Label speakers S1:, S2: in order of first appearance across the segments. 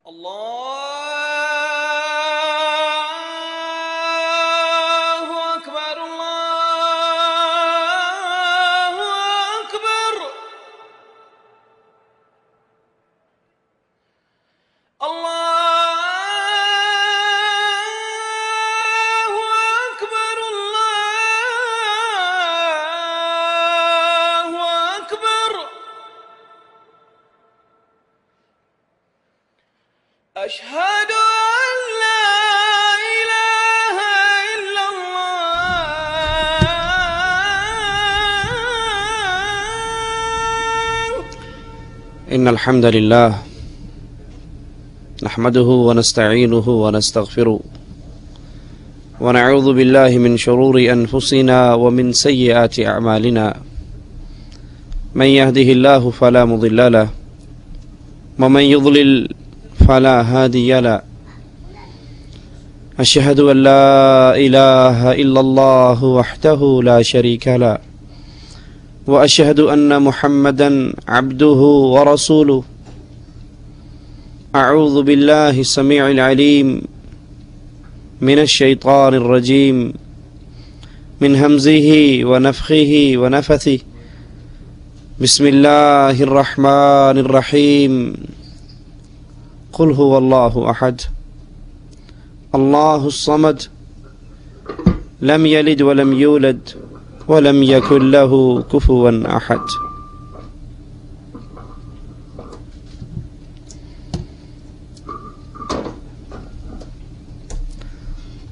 S1: الله أكبر الله أكبر الله أكبر الله أكبر أشهد أن لا إله إلا الله.
S2: إن الحمد لله نحمده ونستعينه ونستغفره ونعوذ بالله من شرور أنفسنا ومن سيئات أعمالنا من يهده الله فلا مضل له ومن يضلل فلا هادي له أشهد أن لا إله إلا الله وحده لا شريك له وأشهد أن محمدا عبده ورسوله أعوذ بالله السميع العليم من الشيطان الرجيم من همزه ونفخه ونفثه بسم الله الرحمن الرحيم قل هو الله أحد الله الصمد لم يلد ولم يولد ولم يكن له كفوا أحد.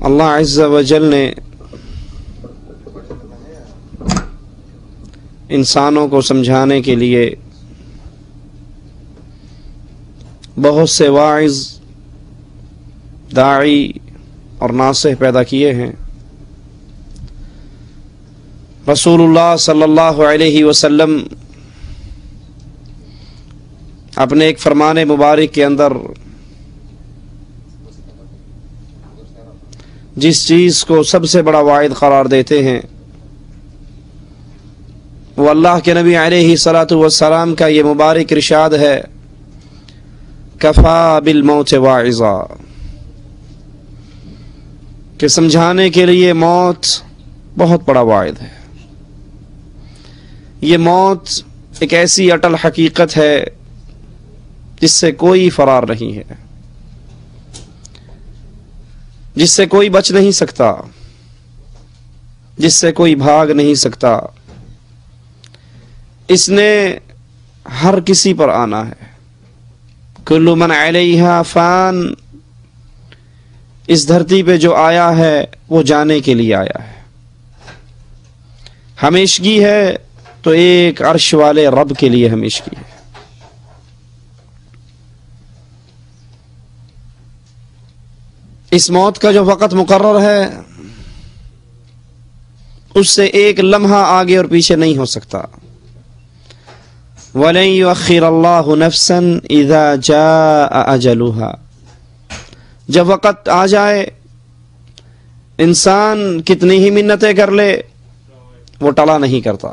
S2: اللہ عز و جل نے انسانوں کو سمجھانے کے لیے بہت سے واعظ، داعی اور ناصح پیدا کیے ہیں۔ رسول اللہ صلی اللہ علیہ وسلم اپنے ایک فرمان مبارک کے اندر جس چیز کو سب سے بڑا واعظ قرار دیتے ہیں وہ اللہ کے نبی علیہ الصلاۃ والسلام کا یہ مبارک ارشاد ہے، کفا بالموت واعظا، کہ سمجھانے کے لیے موت بہت بڑا واعظ ہے۔ یہ موت ایک ایسی اٹل حقیقت ہے جس سے کوئی فرار نہیں ہے، جس سے کوئی بچ نہیں سکتا، جس سے کوئی بھاگ نہیں سکتا۔ اس نے ہر کسی پر آنا ہے۔ کل من علیہا فان، اس دھرتی پہ جو آیا ہے وہ جانے کے لیے آیا ہے۔ ہمیشگی ہے تو ایک عرش والے رب کے لیے ہمیشگی ہے۔ اس موت کا جو وقت مقرر ہے اس سے ایک لمحہ آگے اور پیچھے نہیں ہو سکتا۔ وَلَن يُؤَخِّرَ اللَّهُ نَفْسًا إِذَا جَاءَ أَجَلُهَا، جب وقت آ جائے انسان کتنی ہی منتیں کر لے وہ ٹلا نہیں کرتا۔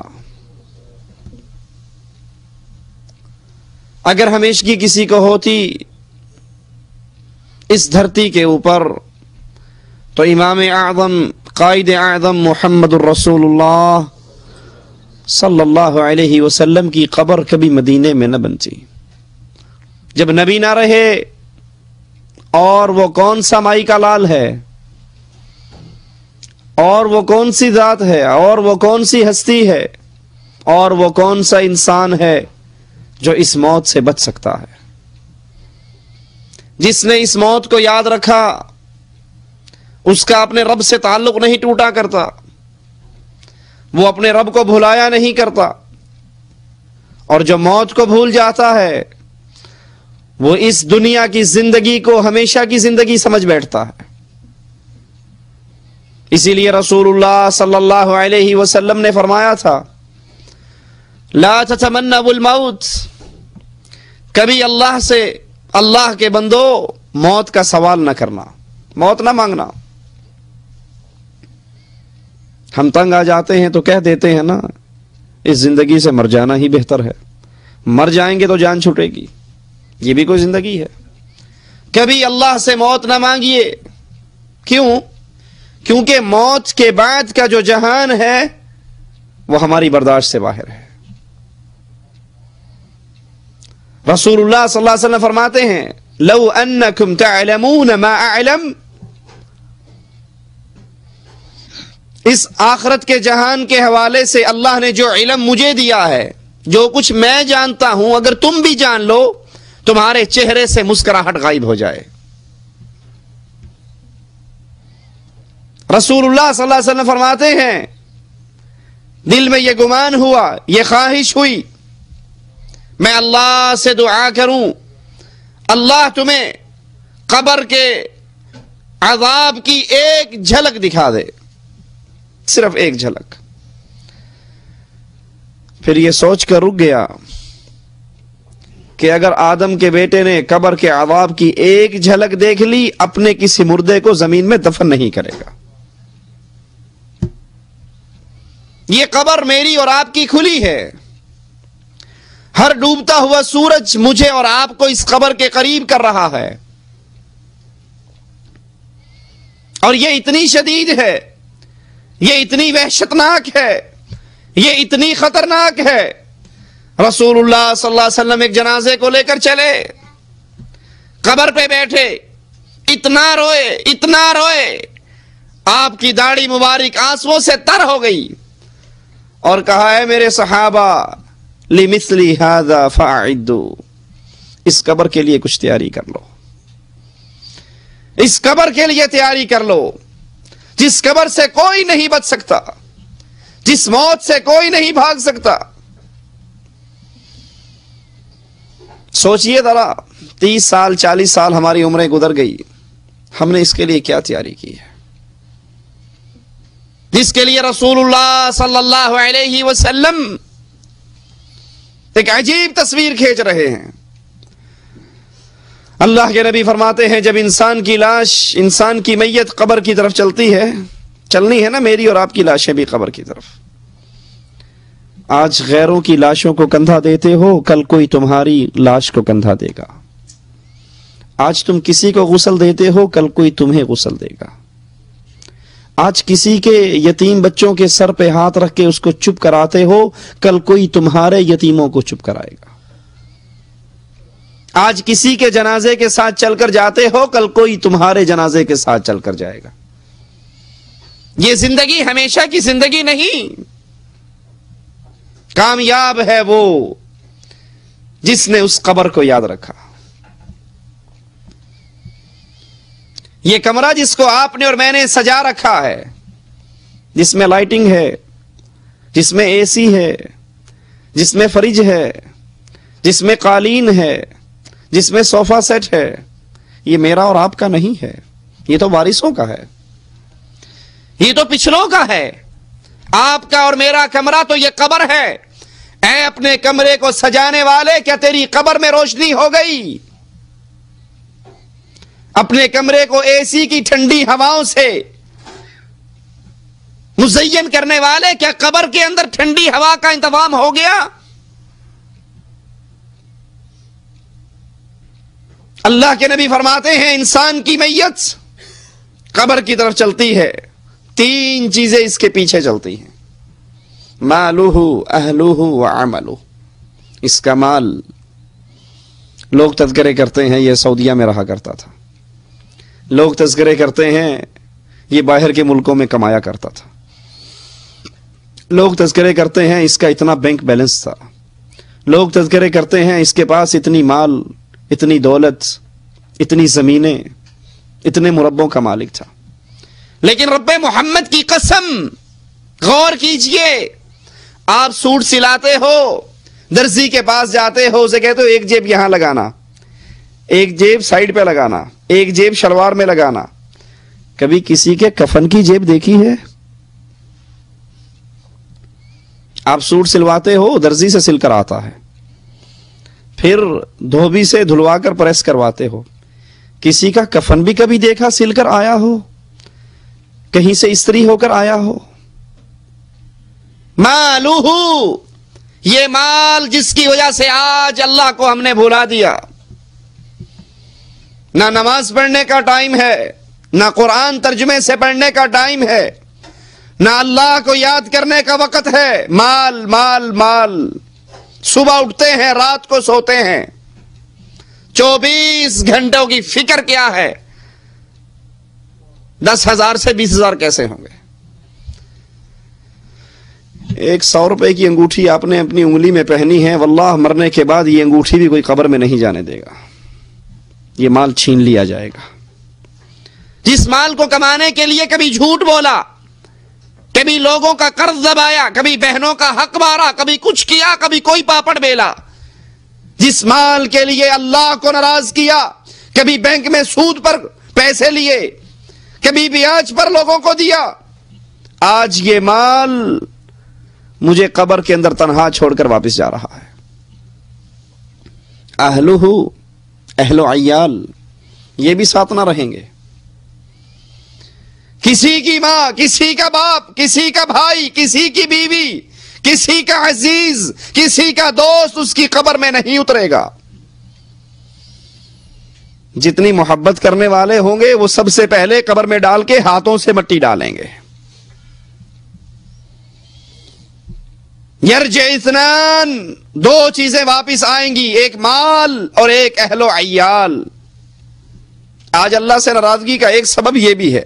S2: اگر ہمیشگی کسی کو ہوتی اس دھرتی کے اوپر تو امام اعظم قائد اعظم محمد الرسول اللہ صلی اللہ علیہ وسلم کی قبر کبھی مدینے میں نہ بنتی۔ جب نبی نہ رہے اور وہ کون سا مائی کا لال ہے، اور وہ کون سی ذات ہے، اور وہ کون سی ہستی ہے، اور وہ کون سا انسان ہے جو اس موت سے بچ سکتا ہے؟ جس نے اس موت کو یاد رکھا اس کا اپنے رب سے تعلق نہیں ٹوٹا کرتا، وہ اپنے رب کو بھلایا نہیں کرتا، اور جو موت کو بھول جاتا ہے وہ اس دنیا کی زندگی کو ہمیشہ کی زندگی سمجھ بیٹھتا ہے۔ اسی لیے رسول اللہ صلی اللہ علیہ وسلم نے فرمایا تھا، لا تتمنوا الموت، کبھی اللہ سے، اللہ کے بندو موت کا سوال نہ کرنا، موت نہ مانگنا۔ ہم تنگ آ جاتے ہیں تو کہہ دیتے ہیں نا، اس زندگی سے مر جانا ہی بہتر ہے، مر جائیں گے تو جان چھوٹے گی، یہ بھی کوئی زندگی ہے؟ کبھی اللہ سے موت نہ مانگیے. کیوں؟ کیونکہ موت کے بعد کا جو جہان ہے وہ ہماری برداشت سے باہر ہے. رسول اللہ صلی اللہ علیہ وسلم فرماتے ہیں لو انکم تعلمون ما اعلم، اس آخرت کے جہان کے حوالے سے اللہ نے جو علم مجھے دیا ہے، جو کچھ میں جانتا ہوں، اگر تم بھی جان لو تمہارے چہرے سے مسکراہٹ غائب ہو جائے. رسول اللہ صلی اللہ علیہ وسلم فرماتے ہیں دل میں یہ گمان ہوا، یہ خواہش ہوئی، میں اللہ سے دعا کروں اللہ تمہیں قبر کے عذاب کی ایک جھلک دکھا دے، صرف ایک جھلک. پھر یہ سوچ کر رک گیا کہ اگر آدم کے بیٹے نے قبر کے عذاب کی ایک جھلک دیکھ لی، اپنے کسی مردے کو زمین میں دفن نہیں کرے گا. یہ قبر میری اور آپ کی کھلی ہے. ہر ڈوبتا ہوا سورج مجھے اور آپ کو اس قبر کے قریب کر رہا ہے، اور یہ اتنی شدید ہے، یہ اتنی وحشتناک ہے، یہ اتنی خطرناک ہے. رسول اللہ صلی اللہ علیہ وسلم ایک جنازے کو لے کر چلے، قبر پہ بیٹھے، اتنا روئے، آپ کی داڑھی مبارک آنسوؤں سے تر ہو گئی، اور کہا ہے میرے صحابہ لمثلی ھذا فاعدوا، اس قبر کے لیے کچھ تیاری کر لو، اس قبر کے لیے تیاری کر لو، جس قبر سے کوئی نہیں بچ سکتا، جس موت سے کوئی نہیں بھاگ سکتا. سوچئے ذرا 30 سال 40 سال ہماری عمریں گزر گئی، ہم نے اس کے لیے کیا تیاری کی ہے، جس کے لیے رسول اللہ صلی اللہ علیہ وسلم ایک عجیب تصویر کھینچ رہے ہیں. اللہ کے نبی فرماتے ہیں جب انسان کی لاش، انسان کی میت قبر کی طرف چلتی ہے، چلنی ہے نا میری اور آپ کی لاشیں بھی قبر کی طرف. آج غیروں کی لاشوں کو کندھا دیتے ہو، کل کوئی تمہاری لاش کو کندھا دے گا. آج تم کسی کو غسل دیتے ہو، کل کوئی تمہیں غسل دے گا. آج کسی کے یتیم بچوں کے سر پہ ہاتھ رکھ کے اس کو چپ کراتے ہو، کل کوئی تمہارے یتیموں کو چپ کرائے گا. آج کسی کے جنازے کے ساتھ چل کر جاتے ہو، کل کوئی تمہارے جنازے کے ساتھ چل کر جائے گا. یہ زندگی ہمیشہ کی زندگی نہیں. کامیاب ہے وہ جس نے اس قبر کو یاد رکھا. یہ کمرہ جس کو آپ نے اور میں نے سجا رکھا ہے، جس میں لائٹنگ ہے، جس میں اے سی ہے، جس میں فریج ہے، جس میں قالین ہے، جس میں صوفہ سیٹ ہے، یہ میرا اور آپ کا نہیں ہے، یہ تو وارثوں کا ہے، یہ تو پچھلوں کا ہے. آپ کا اور میرا کمرہ تو یہ قبر ہے. اے اپنے کمرے کو سجانے والے، کیا تیری قبر میں روشنی ہو گئی؟ اپنے کمرے کو اے سی کی ٹھنڈی ہواؤں سے مزین کرنے والے، کیا قبر کے اندر ٹھنڈی ہوا کا انتظام ہو گیا؟ اللہ کے نبی فرماتے ہیں انسان کی میت قبر کی طرف چلتی ہے، 3 چیزیں اس کے پیچھے چلتی ہیں، مالہ اہلہ وعملہ. اس کا مال، لوگ تذکرے کرتے ہیں یہ سعودیہ میں رہا کرتا تھا، لوگ تذکرے کرتے ہیں یہ باہر کے ملکوں میں کمایا کرتا تھا، لوگ تذکرے کرتے ہیں اس کا اتنا بینک بیلنس تھا، لوگ تذکرے کرتے ہیں اس کے پاس اتنی مال، اتنی دولت، اتنی زمینیں، اتنے مربوں کا مالک تھا. لیکن رب محمد کی قسم، غور کیجئے، آپ سوٹ سلاتے ہو، درزی کے پاس جاتے ہو، اسے کہتے ہو ایک جیب یہاں لگانا، ایک جیب سائڈ پہ لگانا، ایک جیب شلوار میں لگانا. کبھی کسی کے کفن کی جیب دیکھی ہے؟ آپ سوٹ سلواتے ہو، درزی سے سل کر آتا ہے، پھر دھوبی سے دھلوا کر پریس کرواتے ہو. کسی کا کفن بھی کبھی دیکھا سل کر آیا ہو، کہیں سے استری ہو کر آیا ہو؟ مالہ، یہ مال جس کی وجہ سے آج اللہ کو ہم نے بھلا دیا، نہ نماز پڑھنے کا ٹائم ہے، نہ قرآن ترجمے سے پڑھنے کا ٹائم ہے، نہ اللہ کو یاد کرنے کا وقت ہے۔ مال مال مال، صبح اٹھتے ہیں رات کو سوتے ہیں، 24 گھنٹوں کی فکر کیا ہے؟ 10,000 سے 20,000 کیسے ہوں گے؟ ایک 100 روپے کی انگوٹھی آپ نے اپنی انگلی میں پہنی ہے، واللہ مرنے کے بعد یہ انگوٹھی بھی کوئی قبر میں نہیں جانے دے گا، یہ مال چھین لیا جائے گا۔ جس مال کو کمانے کے لیے کبھی جھوٹ بولا، کبھی لوگوں کا قرض دبایا، کبھی بہنوں کا حق مارا، کبھی کچھ کیا، کبھی کوئی پاپڑ بیلا، جس مال کے لیے اللہ کو ناراض کیا، کبھی بینک میں سود پر پیسے لیے، کبھی بیاج پر لوگوں کو دیا، آج یہ مال مجھے قبر کے اندر تنہا چھوڑ کر واپس جا رہا ہے۔ اہلہ اہل و عیال، یہ بھی ساتھ نہ رہیں گے۔ کسی کی ماں، کسی کا باپ، کسی کا بھائی، کسی کی بیوی، کسی کا عزیز، کسی کا دوست اس کی قبر میں نہیں اترے گا۔ جتنی محبت کرنے والے ہوں گے وہ سب سے پہلے قبر میں ڈال کے ہاتھوں سے مٹی ڈالیں گے۔ یرجع اثنان، 2 چیزیں واپس آئیں گی، ایک مال اور ایک اہل و عیال۔ آج اللہ سے ناراضگی کا ایک سبب یہ بھی ہے،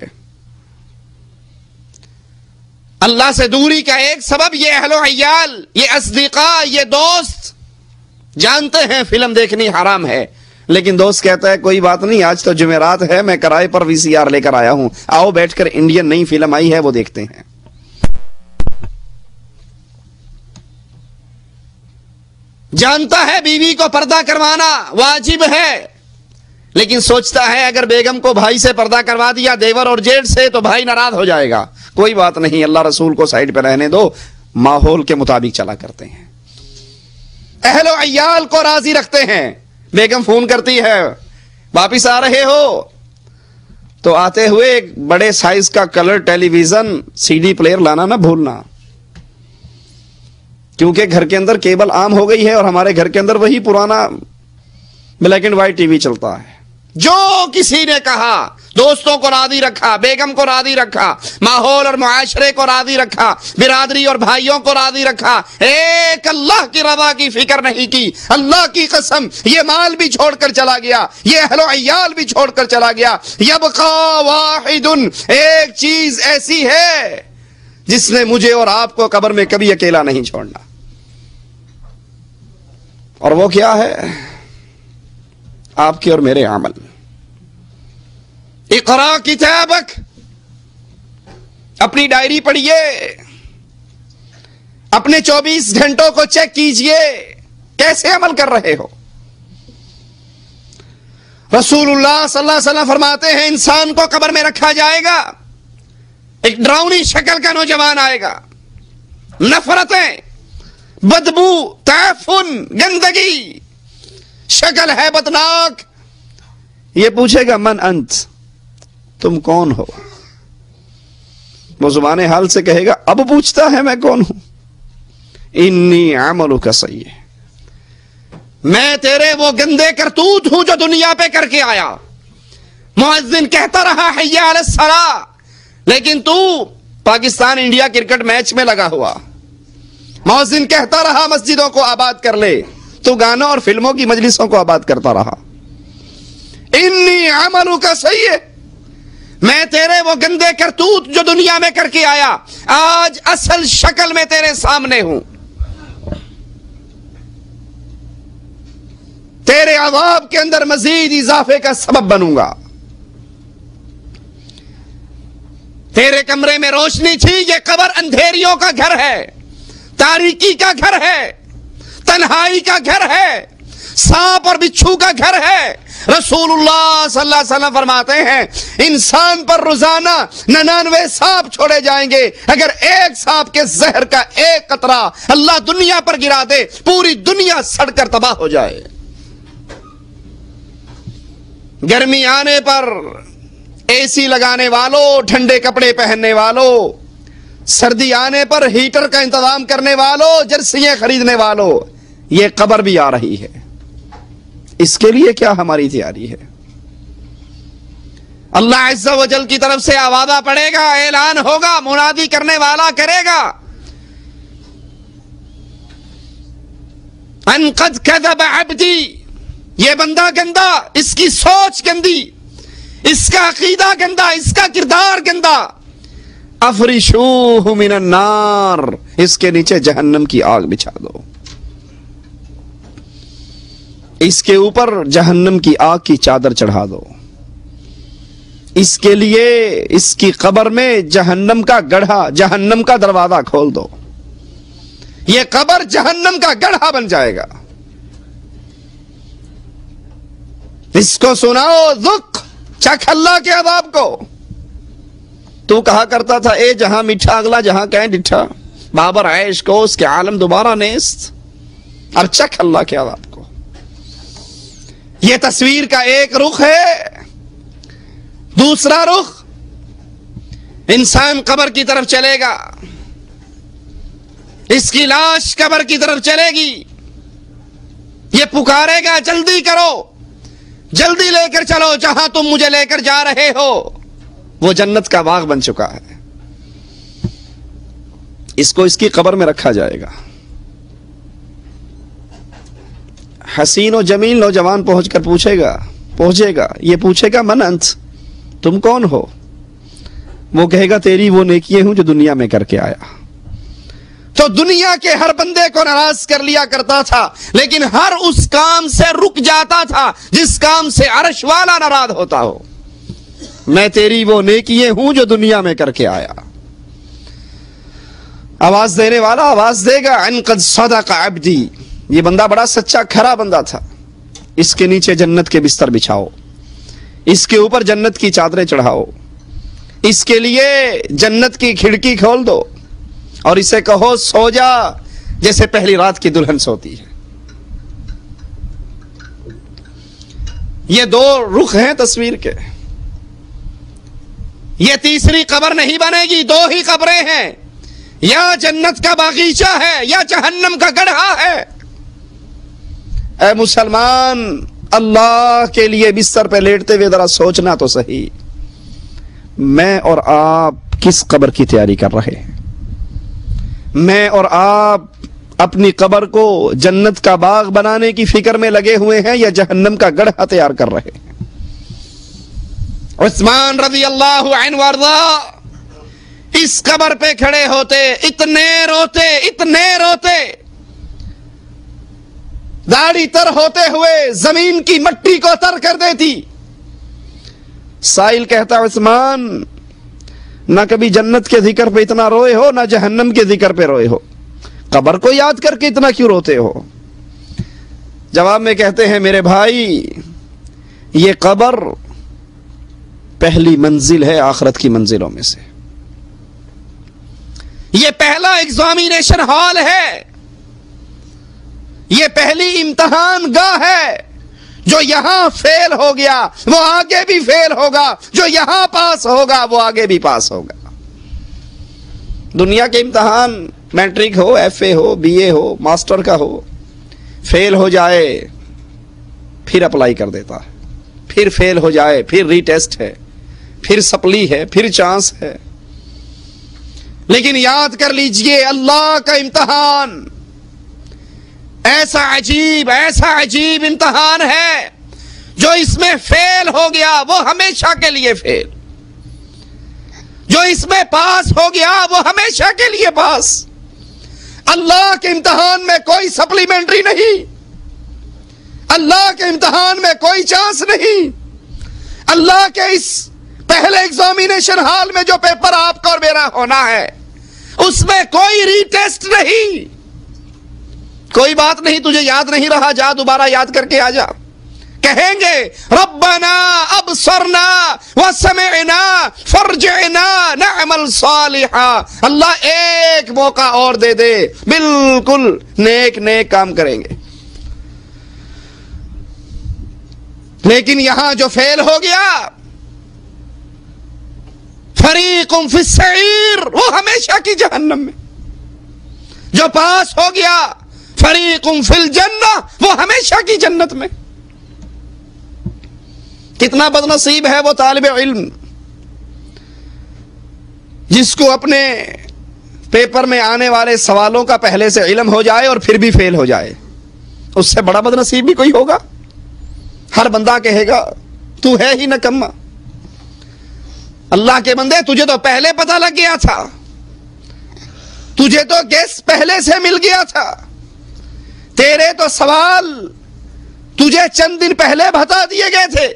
S2: اللہ سے دوری کا ایک سبب یہ اہل و عیال، یہ اصدقاء، یہ دوست۔ جانتے ہیں فلم دیکھنی حرام ہے، لیکن دوست کہتا ہے کوئی بات نہیں، آج تو جمعرات ہے، میں کرائے پر VCR لے کر آیا ہوں، آؤ بیٹھ کر انڈین نئی فلم آئی ہے وہ دیکھتے ہیں۔ جانتا ہے بیوی کو پردہ کروانا واجب ہے، لیکن سوچتا ہے اگر بیگم کو بھائی سے پردہ کروا دیا، دیور اور جیٹھ سے، تو بھائی ناراض ہو جائے گا۔ کوئی بات نہیں، اللہ رسول کو سائیڈ پہ رہنے دو، ماحول کے مطابق چلا کرتے ہیں۔ اہل و عیال کو راضی رکھتے ہیں۔ بیگم فون کرتی ہے واپس آ رہے ہو، تو آتے ہوئے ایک بڑے سائز کا کلر ٹیلی ویژن CD پلیئر لانا نہ بھولنا، کیونکہ گھر کے اندر کیبل عام ہو گئی ہے اور ہمارے گھر کے اندر وہی پرانا بلیک اینڈ وائٹ TV چلتا ہے۔ جو کسی نے کہا، دوستوں کو راضی رکھا، بیگم کو راضی رکھا، ماحول اور معاشرے کو راضی رکھا، برادری اور بھائیوں کو راضی رکھا، ایک اللہ کی رضا کی فکر نہیں کی۔ اللہ کی قسم، یہ مال بھی چھوڑ کر چلا گیا، یہ اہل و عیال بھی چھوڑ کر چلا گیا۔ یبقا واحد، ایک چیز ایسی ہے جس نے مجھے اور آپ کو قبر میں کبھی اکیلا نہیں چھوڑنا، اور وہ کیا ہے؟ آپ کے اور میرے عمل۔ اقرا کتابک، اپنی ڈائری پڑھیے، اپنے 24 گھنٹوں کو چیک کیجئے، کیسے عمل کر رہے ہو۔ رسول اللہ صلی اللہ علیہ وسلم فرماتے ہیں انسان کو قبر میں رکھا جائے گا، ایک ڈراؤنی شکل کا نوجوان آئے گا، نفرتیں، بدبو، تعفن، گندگی، شکل ہے بدناک۔ یہ پوچھے گا من انت، تم کون ہو؟ وہ زبان حال سے کہے گا، اب پوچھتا ہے میں کون ہوں؟ انی عملک سیئ، میں تیرے وہ گندے کرتوت ہوں جو دنیا پہ کر کے آیا۔ مؤذن کہتا رہا حی علی الصلاۃ، لیکن تو پاکستان انڈیا کرکٹ میچ میں لگا ہوا۔ مؤذن کہتا رہا مسجدوں کو آباد کر لے، تو گانوں اور فلموں کی مجلسوں کو آباد کرتا رہا۔ انی عملک سیئ، میں تیرے وہ گندے کرتوت جو دنیا میں کر کے آیا، آج اصل شکل میں تیرے سامنے ہوں، تیرے عذاب کے اندر مزید اضافے کا سبب بنوں گا۔ تیرے کمرے میں روشنی تھی، یہ قبر اندھیریوں کا گھر ہے، تاریکی کا گھر ہے، تنہائی کا گھر ہے، سانپ اور بچھو کا گھر ہے۔ رسول اللہ صلی اللہ علیہ وسلم فرماتے ہیں انسان پر روزانہ 99 سانپ چھوڑے جائیں گے، اگر ایک سانپ کے زہر کا ایک قطرہ اللہ دنیا پر گرا دے، پوری دنیا سڑ کر تباہ ہو جائے۔ گرمی آنے پر AC لگانے والوں، ٹھنڈے کپڑے پہننے والوں، سردی آنے پر ہیٹر کا انتظام کرنے والوں، جرسیاں خریدنے والوں، یہ قبر بھی آ رہی ہے۔ اس کے لیے کیا ہماری تیاری ہے؟ اللہ عز و جل کی طرف سے آوازہ پڑے گا، اعلان ہوگا، منادی کرنے والا کرے گا، ان قد کذب عبدی، یہ بندہ گندا، اس کی سوچ گندی، اس کا عقیدہ گندا، اس کا کردار گندا، افرشوہ من النار، اس کے نیچے جہنم کی آگ بچھا دو، اس کے اوپر جہنم کی آگ کی چادر چڑھا دو، اس کے لیے اس کی قبر میں جہنم کا گڑھا، جہنم کا دروازہ کھول دو، یہ قبر جہنم کا گڑھا بن جائے گا، اس کو سناؤ، ذق، چکھ اللہ کے عذاب کو۔ تو کہا کرتا تھا اے جہاں میٹھا اگلا جہاں کہیں ڈٹھا، بابر عیش کو اس کے عالم دوبارہ نیست، اب چکھ اللہ کے عذاب کو۔ یہ تصویر کا ایک رخ ہے۔ دوسرا رخ، انسان قبر کی طرف چلے گا، اس کی لاش قبر کی طرف چلے گی، یہ پکارے گا جلدی کرو، جلدی لے کر چلو، جہاں تم مجھے لے کر جا رہے ہو وہ جنت کا باغ بن چکا ہے۔ اس کو اس کی قبر میں رکھا جائے گا۔ حسین و جمیل نوجوان پہنچے گا، یہ پوچھے گا من انت، تم کون ہو؟ وہ کہے گا تیری وہ نیکیاں ہوں جو دنیا میں کر کے آیا۔ تو دنیا کے ہر بندے کو ناراض کر لیا کرتا تھا، لیکن ہر اس کام سے رک جاتا تھا جس کام سے عرش والا ناراض ہوتا ہو۔ میں تیری وہ نیکیاں ہوں جو دنیا میں کر کے آیا۔ آواز دینے والا آواز دے گا ان قد صدق عبدی، یہ بندہ بڑا سچا کھرا بندہ تھا، اس کے نیچے جنت کے بستر بچھاؤ، اس کے اوپر جنت کی چادریں چڑھاؤ، اس کے لیے جنت کی کھڑکی کھول دو اور اسے کہو سو جا جیسے پہلی رات کی دلہن سوتی ہے۔ یہ دو رخ ہیں تصویر کے، یہ تیسری قبر نہیں بنے گی، دو ہی قبریں ہیں، یا جنت کا باغیچہ ہے یا جہنم کا گڑھا ہے۔ اے مسلمان، اللہ کے لیے بستر پہ لیٹتے ہوئے ذرا سوچنا تو صحیح، میں اور آپ کس قبر کی تیاری کر رہے ہیں؟ میں اور آپ اپنی قبر کو جنت کا باغ بنانے کی فکر میں لگے ہوئے ہیں یا جہنم کا گڑھا تیار کر رہے ہیں؟ عثمان رضی اللہ عنہ وارضا اس قبر پہ کھڑے ہوتے، اتنے روتے، داڑھی تر ہوتے ہوئے زمین کی مٹی کو تر کر دیتی۔ سائل کہتا عثمان، نہ کبھی جنت کے ذکر پہ اتنا روئے ہو، نہ جہنم کے ذکر پہ روئے ہو، قبر کو یاد کر کے اتنا کیوں روتے ہو؟ جواب میں کہتے ہیں میرے بھائی، یہ قبر پہلی منزل ہے آخرت کی منزلوں میں سے، یہ پہلا ایگزامینیشن ہال ہے، یہ پہلی امتحان گاہ ہے۔ جو یہاں فیل ہو گیا وہ آگے بھی فیل ہوگا، جو یہاں پاس ہوگا وہ آگے بھی پاس ہوگا۔ دنیا کے امتحان میٹرک ہو، ایف اے ہو، بی اے ہو، ماسٹر کا ہو، فیل ہو جائے پھر اپلائی کر دیتا ہے، پھر فیل ہو جائے پھر ری ٹیسٹ ہے، پھر سپلی ہے، پھر چانس ہے۔ لیکن یاد کر لیجئے، اللہ کا امتحان ایسا عجیب امتحان ہے، جو اس میں فیل ہو گیا وہ ہمیشہ کے لیے فیل، جو اس میں پاس ہو گیا وہ ہمیشہ کے لیے پاس۔ اللہ کے امتحان میں کوئی سپلیمنٹری نہیں، اللہ کے امتحان میں کوئی چانس نہیں، اللہ کے اس پہلے ایگزامینیشن ہال میں جو پیپر آپ کا اور میرا ہونا ہے اس میں کوئی ری ٹیسٹ نہیں۔ کوئی بات نہیں، تجھے یاد نہیں رہا، جا دوبارہ یاد کر کے آ جا۔ کہیں گے ربنا ابصرنا وسمعنا فرجعنا نعمل صالحا، اللہ ایک موقع اور دے دے، بالکل نیک کام کریں گے۔ لیکن یہاں جو فیل ہو گیا، فریق فی السعیر، وہ ہمیشہ کی جہنم میں، جو پاس ہو گیا فریق فی الجنہ، وہ ہمیشہ کی جنت میں۔ کتنا بد نصیب ہے وہ طالب علم جس کو اپنے پیپر میں آنے والے سوالوں کا پہلے سے علم ہو جائے اور پھر بھی فیل ہو جائے. اس سے بڑا بد نصیب بھی کوئی ہوگا؟ ہر بندہ کہے گا تو ہے ہی نکما. اللہ کے بندے تجھے تو پہلے پتہ لگ گیا تھا, تجھے تو گیس پہلے سے مل گیا تھا, تیرے تو سوال تجھے چند دن پہلے بتا دیے گئے تھے,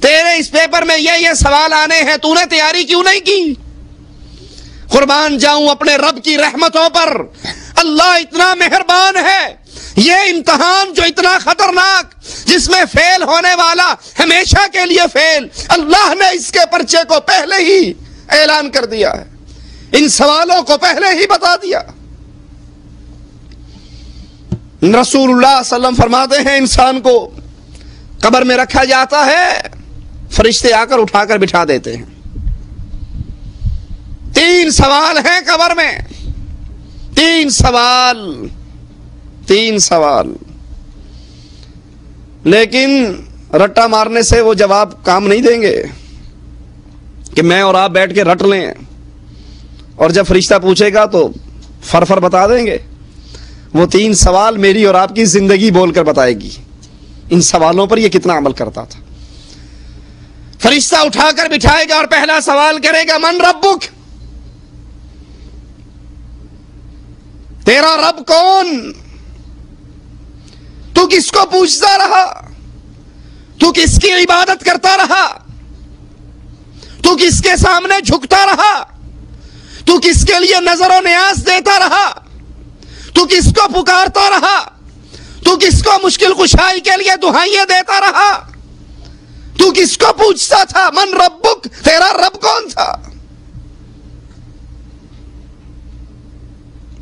S2: تیرے اس پیپر میں یہ سوال آنے ہیں, تو نے تیاری کیوں نہیں کی؟ قربان جاؤں اپنے رب کی رحمتوں پر, اللہ اتنا مہربان ہے. یہ امتحان جو اتنا خطرناک, جس میں فیل ہونے والا ہمیشہ کے لیے فیل, اللہ نے اس کے پرچے کو پہلے ہی اعلان کر دیا ہے, ان سوالوں کو پہلے ہی بتا دیا. رسول اللہ صلی اللہ علیہ وسلم فرماتے ہیں انسان کو قبر میں رکھا جاتا ہے, فرشتے آ کر اٹھا کر بٹھا دیتے ہیں. 3 سوال ہیں قبر میں, 3 سوال, لیکن رٹا مارنے سے وہ جواب کام نہیں دیں گے کہ میں اور آپ بیٹھ کے رٹ لیں, اور جب فرشتہ پوچھے گا تو فر بتا دیں گے. وہ 3 سوال میری اور آپ کی زندگی بول کر بتائے گی ان سوالوں پر یہ کتنا عمل کرتا تھا. فرشتہ اٹھا کر بٹھائے گا اور پہلا سوال کرے گا من ربک, تیرا رب کون؟ تو کس کو پوچھتا رہا؟ تو کس کی عبادت کرتا رہا؟ تو کس کے سامنے جھکتا رہا؟ تو کس کے لیے نظر و نیاز دیتا رہا؟ تو کس کو پکارتا رہا؟ تو کس کو مشکل کشائی کے لیے دعائیں دیتا رہا؟ تو کس کو پوچھتا تھا من ربک, تیرا رب کون تھا؟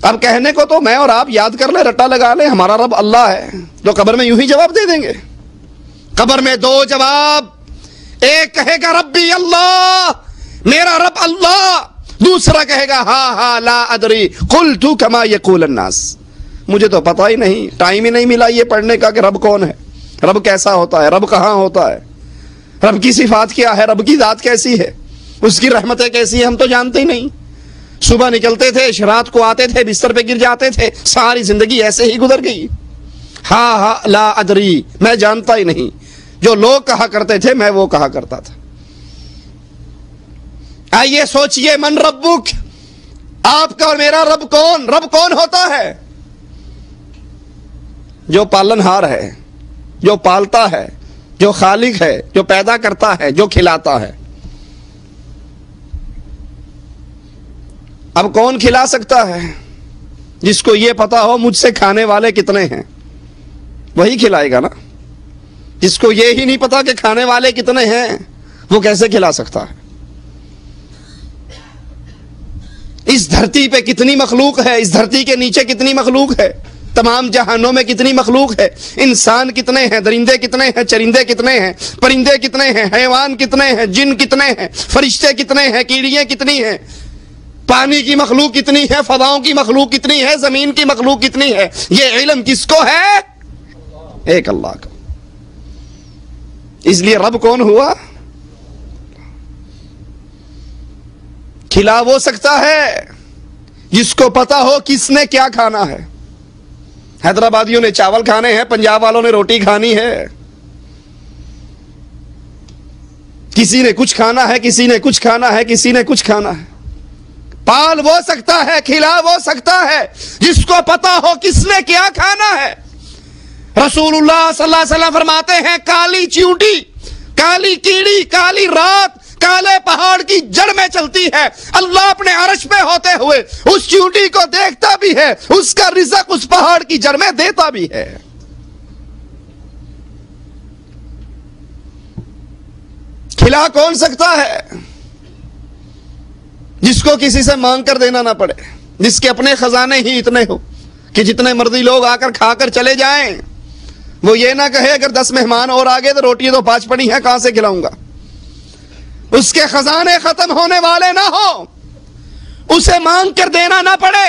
S2: اب کہنے کو تو میں اور آپ یاد کر لیں, رٹا لگا لیں ہمارا رب اللہ ہے, تو قبر میں یوں ہی جواب دے دیں گے. قبر میں 2 جواب, ایک کہے گا ربی اللہ, میرا رب اللہ, دوسرا کہے گا ہاں لا ادری قلت کما یقول الناس, مجھے تو پتہ ہی نہیں, ٹائم ہی نہیں ملا یہ پڑھنے کا کہ رب کون ہے, رب کیسا ہوتا ہے, رب کہاں ہوتا ہے, رب کی صفات کیا ہے, رب کی ذات کیسی ہے, اس کی رحمتیں کیسی ہیں, ہم تو جانتے ہی نہیں. صبح نکلتے تھے, رات کو آتے تھے, بستر پہ گر جاتے تھے, ساری زندگی ایسے ہی گزر گئی. ہاں لا ادری, میں جانتا ہی نہیں, جو لوگ کہا کرتے تھے میں وہ کہا کرتا تھا. آئیے سوچئے من ربک, آپ کا اور میرا رب کون؟ رب کون ہوتا ہے؟ جو پالنہار ہے, جو پالتا ہے, جو خالق ہے, جو پیدا کرتا ہے, جو کھلاتا ہے. اب کون کھلا سکتا ہے؟ جس کو یہ پتا ہو مجھ سے کھانے والے کتنے ہیں, وہی کھلائے گا نا. جس کو یہ ہی نہیں پتا کہ کھانے والے کتنے ہیں, وہ کیسے کھلا سکتا ہے؟ اس دھرتی پہ کتنی مخلوق ہے, اس دھرتی کے نیچے کتنی مخلوق ہے, تمام جہانوں میں کتنی مخلوق ہے, انسان کتنے ہیں, درندے کتنے ہیں, چرندے کتنے ہیں, پرندے کتنے ہیں, حیوان کتنے ہیں, جن کتنے ہیں, فرشتے کتنے ہیں, کیڑیاں کتنی ہیں, پانی کی مخلوق کتنی ہے, فضاؤں کی مخلوق کتنی ہے, زمین کی مخلوق کتنی ہے, یہ علم کس کو ہے؟ ایک اللہ کا. اس لیے رب کون ہوا؟ کھلا وہ سکتا ہے جس کو پتا ہو کس نے کیا کھانا ہے. حیدرآبادیوں نے چاول کھانے ہیں, پنجاب والوں نے روٹی کھانی ہے, کسی نے کچھ کھانا ہے, کسی نے کچھ کھانا ہے, کسی نے کچھ کھانا ہے. پال وہ سکتا ہے, کھلا وہ سکتا ہے جس کو پتا ہو کس نے کیا کھانا ہے. رسول اللہ صلی اللہ علیہ وسلم فرماتے ہیں کالی چیونٹی, کالی کیڑی, کالی رات کالے پہاڑ کی جڑ میں چلتی ہے, اللہ اپنے عرش پہ ہوتے ہوئے اس چیونٹی کو دیکھتا بھی ہے, اس کا رزق اس پہاڑ کی جڑ میں دیتا بھی ہے. کھلا کون سکتا ہے؟ جس کو کسی سے مانگ کر دینا نہ پڑے, جس کے اپنے خزانے ہی اتنے ہو کہ جتنے مرضی لوگ آ کر کھا کر چلے جائیں, وہ یہ نہ کہے اگر 10 مہمان اور آ گئے تو روٹی تو 5 پڑی ہیں, کہاں سے کھلاؤں گا. اس کے خزانے ختم ہونے والے نہ ہو, اسے مانگ کر دینا نہ پڑے,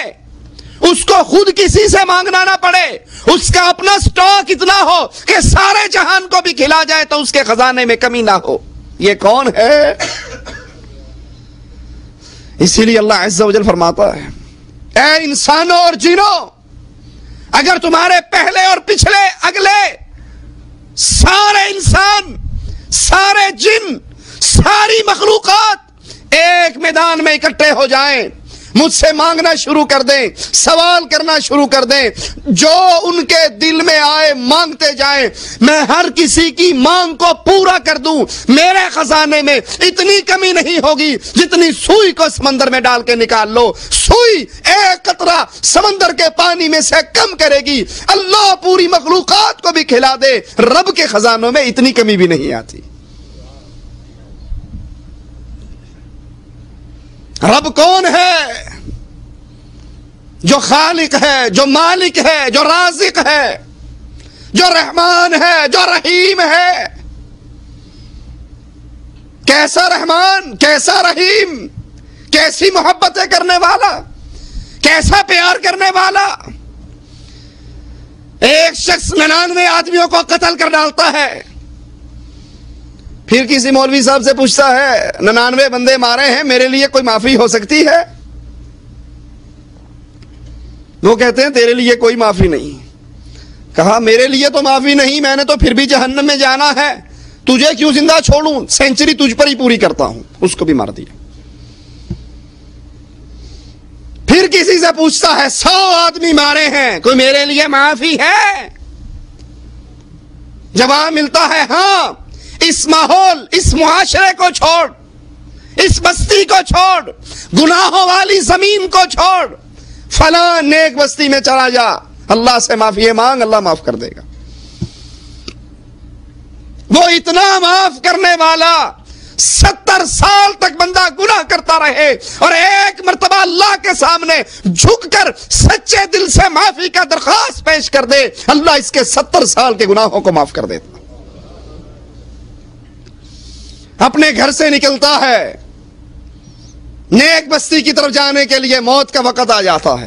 S2: اس کو خود کسی سے مانگنا نہ پڑے، اس کا اپنا سٹاک اتنا ہو کہ سارے جہان کو بھی کھلا جائے تو اس کے خزانے میں کمی نہ ہو، یہ کون ہے؟ اسی لیے اللہ عز و جل فرماتا ہے اے انسانوں اور جنوں، اگر تمہارے پہلے اور پچھلے اگلے سارے انسان، سارے جن، ساری مخلوقات ایک میدان میں اکٹھے ہو جائیں، مجھ سے مانگنا شروع کر دیں، سوال کرنا شروع کر دیں، جو ان کے دل میں آئے مانگتے جائیں، میں ہر کسی کی مانگ کو پورا کر دوں، میرے خزانے میں اتنی کمی نہیں ہوگی جتنی سوئی کو سمندر میں ڈال کے نکال لو، سوئی ایک قطرہ سمندر کے پانی میں سے کم کرے گی، اللہ پوری مخلوقات کو بھی کھلا دے، رب کے خزانوں میں اتنی کمی بھی نہیں آتی۔ رب کون ہے؟ جو خالق ہے، جو مالک ہے، جو رازق ہے، جو رحمان ہے، جو رحیم ہے۔ کیسا رحمان، کیسا رحیم، کیسی محبتیں کرنے والا، کیسا پیار کرنے والا۔ ایک شخص 99 آدمیوں کو قتل کر ڈالتا ہے، پھر کسی مولوی صاحب سے پوچھتا ہے 99 بندے مارے ہیں، میرے لیے کوئی معافی ہو سکتی ہے؟ وہ کہتے ہیں تیرے لیے کوئی معافی نہیں۔ کہا میرے لیے تو معافی نہیں، میں نے تو پھر بھی جہنم میں جانا ہے، تجھے کیوں زندہ چھوڑوں، سینچری تجھ پر ہی پوری کرتا ہوں۔ اس کو بھی مار دیا۔ پھر کسی سے پوچھتا ہے 100 آدمی مارے ہیں، کوئی میرے لیے معافی ہے؟ جواب ملتا ہے ہاں، اس ماحول، اس معاشرے کو چھوڑ، اس بستی کو چھوڑ، گناہوں والی زمین کو چھوڑ، فلاں نیک بستی میں چلا جا، اللہ سے معافی مانگ، اللہ معاف کر دے گا۔ وہ اتنا معاف کرنے والا، 70 سال تک بندہ گناہ کرتا رہے اور ایک مرتبہ اللہ کے سامنے جھک کر سچے دل سے معافی کا درخواست پیش کر دے، اللہ اس کے 70 سال کے گناہوں کو معاف کر دیتا۔ اپنے گھر سے نکلتا ہے، نیک بستی کی طرف جانے کے لیے موت کا وقت آ جاتا ہے،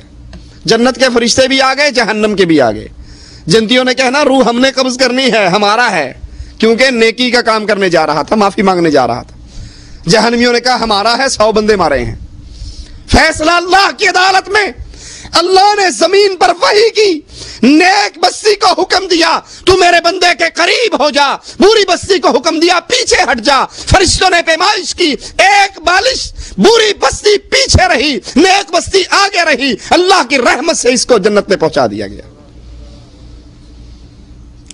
S2: جنت کے فرشتے بھی آ گئے، جہنم کے بھی آ گئے۔ جنتیوں نے کہنا روح ہم نے قبض کرنی ہے، ہمارا ہے، کیونکہ نیکی کا کام کرنے جا رہا تھا، معافی مانگنے جا رہا تھا۔ جہنمیوں نے کہا ہمارا ہے، 100 بندے مارے ہیں۔ فیصلہ اللہ کی عدالت میں، اللہ نے زمین پر وحی کی، نیک بستی کو حکم دیا تو میرے بندے کے قریب ہو جا، بری بستی کو حکم دیا پیچھے ہٹ جا۔ فرشتوں نے پیمائش کی، ایک بالش بری بستی پیچھے رہی، نیک بستی آگے رہی، اللہ کی رحمت سے اس کو جنت میں پہنچا دیا گیا۔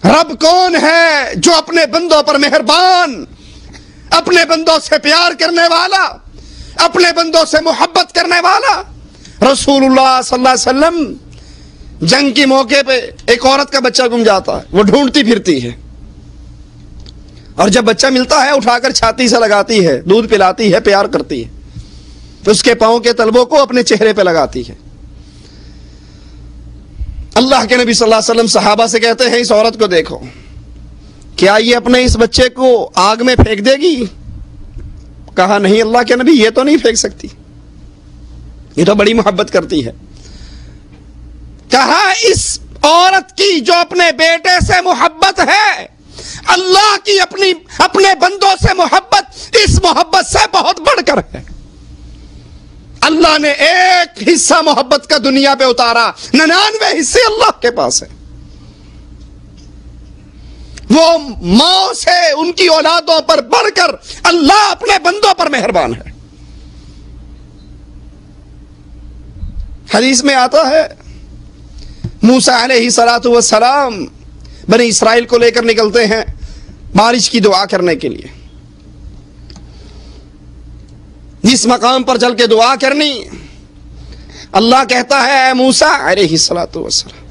S2: رب کون ہے؟ جو اپنے بندوں پر مہربان، اپنے بندوں سے پیار کرنے والا، اپنے بندوں سے محبت کرنے والا۔ رسول اللہ صلی اللہ علیہ وسلم جنگ کے موقع پہ ایک عورت کا بچہ گم جاتا ہے، وہ ڈھونڈتی پھرتی ہے، اور جب بچہ ملتا ہے اٹھا کر چھاتی سے لگاتی ہے، دودھ پلاتی ہے، پیار کرتی ہے، اس کے پاؤں کے تلبوں کو اپنے چہرے پہ لگاتی ہے۔ اللہ کے نبی صلی اللہ علیہ وسلم صحابہ سے کہتے ہیں اس عورت کو دیکھو، کیا یہ اپنے اس بچے کو آگ میں پھینک دے گی؟ کہا نہیں اللہ کے نبی، یہ تو نہیں پھینک سکتی، یہ تو بڑی محبت کرتی ہے۔ کہا اس عورت کی جو اپنے بیٹے سے محبت ہے، اللہ کی اپنے بندوں سے محبت اس محبت سے بہت بڑھ کر ہے۔ اللہ نے ایک حصہ محبت کا دنیا پہ اتارا، 99 حصے اللہ کے پاس ہے۔ وہ ماں سے ان کی اولادوں پر بڑھ کر اللہ اپنے بندوں پر مہربان ہے۔ حدیث میں آتا ہے موسیٰ علیہ السلام بنی اسرائیل کو لے کر نکلتے ہیں بارش کی دعا کرنے کے لیے۔ جس مقام پر چل کے دعا کرنی، اللہ کہتا ہے اے موسیٰ علیہ السلام،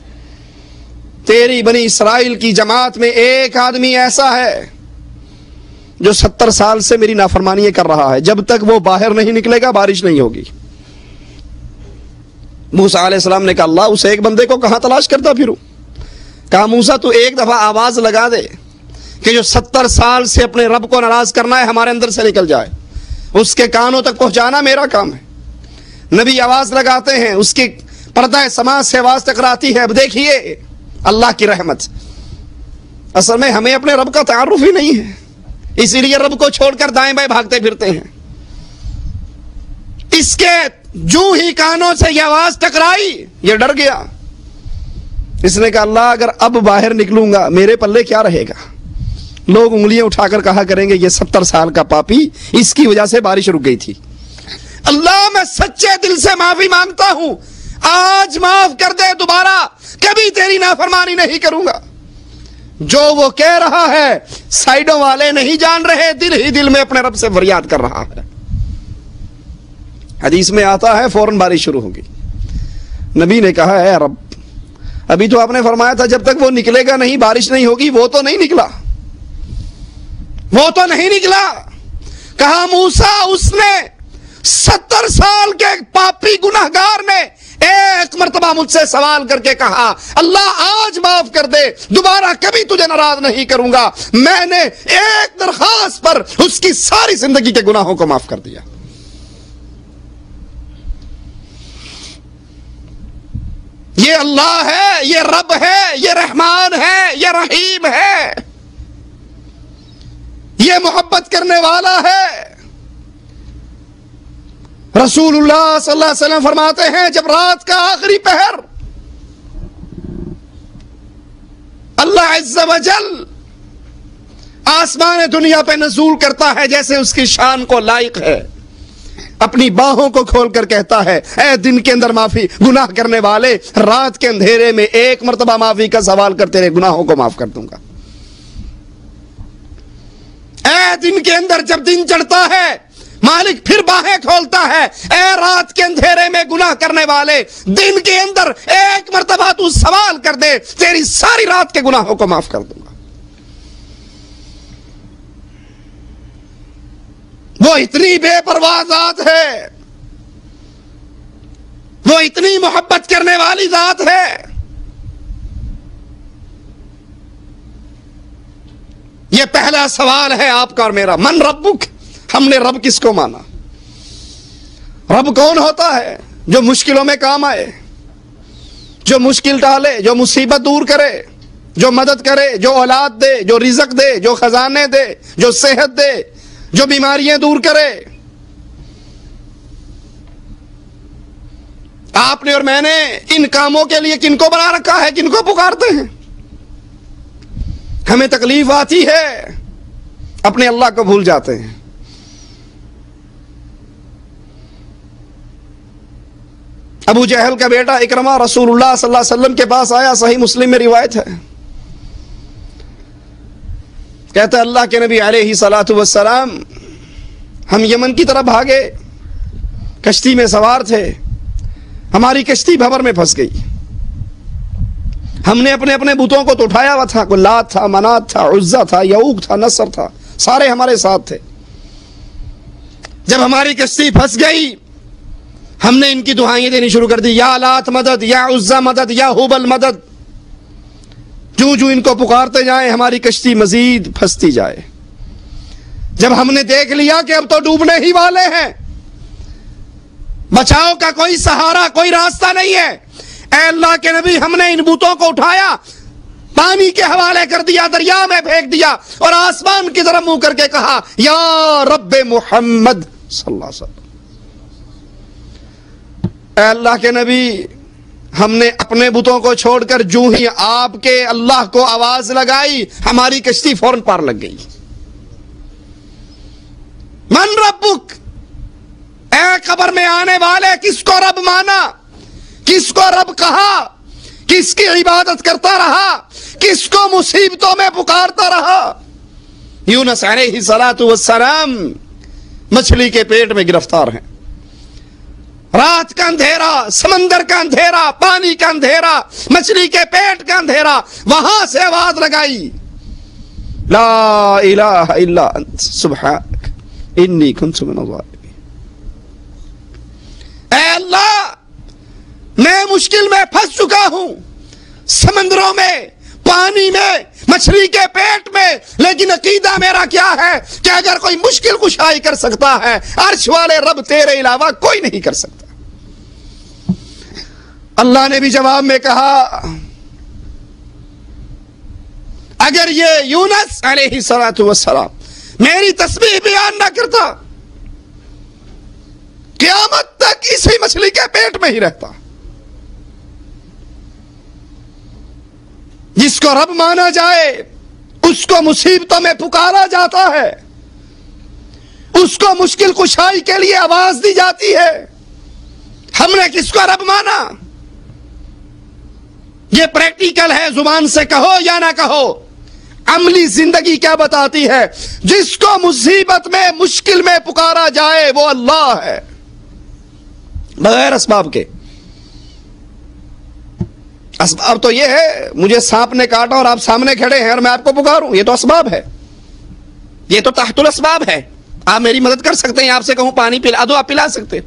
S2: تیری بنی اسرائیل کی جماعت میں ایک آدمی ایسا ہے جو 70 سال سے میری نافرمانی کر رہا ہے، جب تک وہ باہر نہیں نکلے گا بارش نہیں ہوگی۔ موسیٰ علیہ السلام نے کہا اللہ اس ایک بندے کو کہاں تلاش کرتا پھروں؟ کہا موسیٰ تو ایک دفعہ آواز لگا دے کہ جو 70 سال سے اپنے رب کو ناراض کرنا ہے ہمارے اندر سے نکل جائے، اس کے کانوں تک پہنچانا میرا کام ہے۔ نبی آواز لگاتے ہیں، اس کے پردہ سماج سے آواز ٹکراتی ہے. اب دیکھیے اللہ کی رحمت، اصل میں ہمیں اپنے رب کا تعارف ہی نہیں ہے، اسی لیے رب کو چھوڑ کر دائیں بائیں بھاگتے پھرتے ہیں. اس کے جو ہی کانوں سے یہ آواز ٹکرائی یہ ڈر گیا. اس نے کہا اللہ اگر اب باہر نکلوں گا میرے پلے کیا رہے گا؟ لوگ انگلیاں اٹھا کر کہا کریں گے یہ 70 سال کا پاپی، اس کی وجہ سے بارش رک گئی تھی. اللہ میں سچے دل سے معافی مانگتا ہوں، آج معاف کر دے، دوبارہ کبھی تیری نافرمانی نہیں کروں گا. جو وہ کہہ رہا ہے سائیڈوں والے نہیں جان رہے، دل ہی دل میں اپنے رب سے فریاد کر رہا ہے. حدیث میں آتا ہے فوراً بارش شروع ہوگی. نبی نے کہا اے رب ابھی تو آپ نے فرمایا تھا جب تک وہ نکلے گا نہیں بارش نہیں ہوگی. وہ تو نہیں نکلا، وہ تو نہیں نکلا. کہا موسیٰ اس نے 70 سال کے پاپی گناہگار نے ایک مرتبہ مجھ سے سوال کر کے کہا اللہ آج معاف کر دے، دوبارہ کبھی تجھے ناراض نہیں کروں گا. میں نے ایک درخواست پر اس کی ساری زندگی کے گناہوں کو معاف کر دیا. یہ اللہ ہے، یہ رب ہے، یہ رحمان ہے، یہ رحیم ہے، یہ محبت کرنے والا ہے. رسول اللہ صلی اللہ علیہ وسلم فرماتے ہیں جب رات کا آخری پہر اللہ عز و جل آسمان دنیا پہ نزول کرتا ہے جیسے اس کی شان کو لائق ہے، اپنی باہوں کو کھول کر کہتا ہے اے دن کے اندر معافی گناہ کرنے والے، رات کے اندھیرے میں ایک مرتبہ معافی کا سوال کر تیرے گناہوں کو معاف کر دوں گا. اے دن کے اندر جب دن چڑھتا ہے مالک پھر باہیں کھولتا ہے اے رات کے اندھیرے میں گناہ کرنے والے، دن کے اندر ایک مرتبہ تو سوال کر دے تیری ساری رات کے گناہوں کو معاف کر دوں گا. وہ اتنی بے پرواہ ذات ہے، وہ اتنی محبت کرنے والی ذات ہے. یہ پہلا سوال ہے آپ کا اور میرا، من ربک، ہم نے رب کس کو مانا؟ رب کون ہوتا ہے؟ جو مشکلوں میں کام آئے، جو مشکل ٹالے، جو مصیبت دور کرے، جو مدد کرے، جو اولاد دے، جو رزق دے، جو خزانے دے، جو صحت دے، جو بیماریاں دور کرے. آپ نے اور میں نے ان کاموں کے لیے کن کو بنا رکھا ہے؟ کن کو پکارتے ہیں؟ ہمیں تکلیف آتی ہے اپنے اللہ کو بھول جاتے ہیں. ابو جہل کا بیٹا اکرمہ رسول اللہ صلی اللہ علیہ وسلم کے پاس آیا، صحیح مسلم میں روایت ہے. کہتا ہے اللہ کے نبی علیہ الصلوۃ والسلام ہم یمن کی طرف بھاگے، کشتی میں سوار تھے، ہماری کشتی بھنور میں پھنس گئی. ہم نے اپنے اپنے بتوں کو تو اٹھایا ہوا تھا، کوئی لات تھا، منات تھا، عزا تھا، یعوق تھا، نصر تھا، سارے ہمارے ساتھ تھے. جب ہماری کشتی پھنس گئی ہم نے ان کی دعائیں دینی شروع کر دی، یا لات مدد، یا عزا مدد، یا ہبل مدد. جو ان کو پکارتے جائیں ہماری کشتی مزید پھنستی جائے. جب ہم نے دیکھ لیا کہ اب تو ڈوبنے ہی والے ہیں، بچاؤ کا کوئی سہارا، کوئی راستہ نہیں ہے، اے اللہ کے نبی ہم نے ان بتوں کو اٹھایا، پانی کے حوالے کر دیا، دریا میں پھینک دیا اور آسمان کی طرف منہ کر کے کہا یا رب محمد صلی اللہ علیہ وسلم. اے اللہ کے نبی ہم نے اپنے بتوں کو چھوڑ کر جو ہی آپ کے اللہ کو آواز لگائی ہماری کشتی فوراً پار لگ گئی. من ربک، اے قبر میں آنے والے کس کو رب مانا، کس کو رب کہا، کس کی عبادت کرتا رہا، کس کو مصیبتوں میں پکارتا رہا؟ یونس علیہ السلام مچھلی کے پیٹ میں گرفتار ہیں. رات کا اندھیرا، سمندر کا اندھیرا، پانی کا اندھیرا، مچھلی کے پیٹ کا اندھیرا، وہاں سے آواز لگائی لا الہ الا انت سبحانک انی کنت من الظالمین. اے اللہ میں مشکل میں پھنس چکا ہوں، سمندروں میں، پانی میں، مچھلی کے پیٹ میں، لیکن عقیدہ میرا کیا ہے کہ اگر کوئی مشکل کشائی کر سکتا ہے عرش والے رب تیرے علاوہ کوئی نہیں کر سکتا. اللہ نے بھی جواب میں کہا اگر یہ یونس علیہ السلام میری تسبیح بیان نہ کرتا قیامت تک اسی مچھلی کے پیٹ میں ہی رہتا. جس کو رب مانا جائے اس کو مصیبتوں میں پکارا جاتا ہے, اس کو مشکل کشائی کے لیے آواز دی جاتی ہے. ہم نے کس کو رب مانا؟ یہ پریکٹیکل ہے, زبان سے کہو یا نہ کہو. عملی زندگی کیا بتاتی ہے؟ جس کو مصیبت میں مشکل میں پکارا جائے وہ اللہ ہے, بغیر اسباب کے. اسباب تو یہ ہے مجھے سانپ نے کاٹا اور آپ سامنے کھڑے ہیں اور میں آپ کو پکاروں, یہ تو اسباب ہے, یہ تو تحت الاسباب ہے. آپ میری مدد کر سکتے ہیں, آپ سے کہوں پانی پلا دو, آپ پلا سکتے ہیں.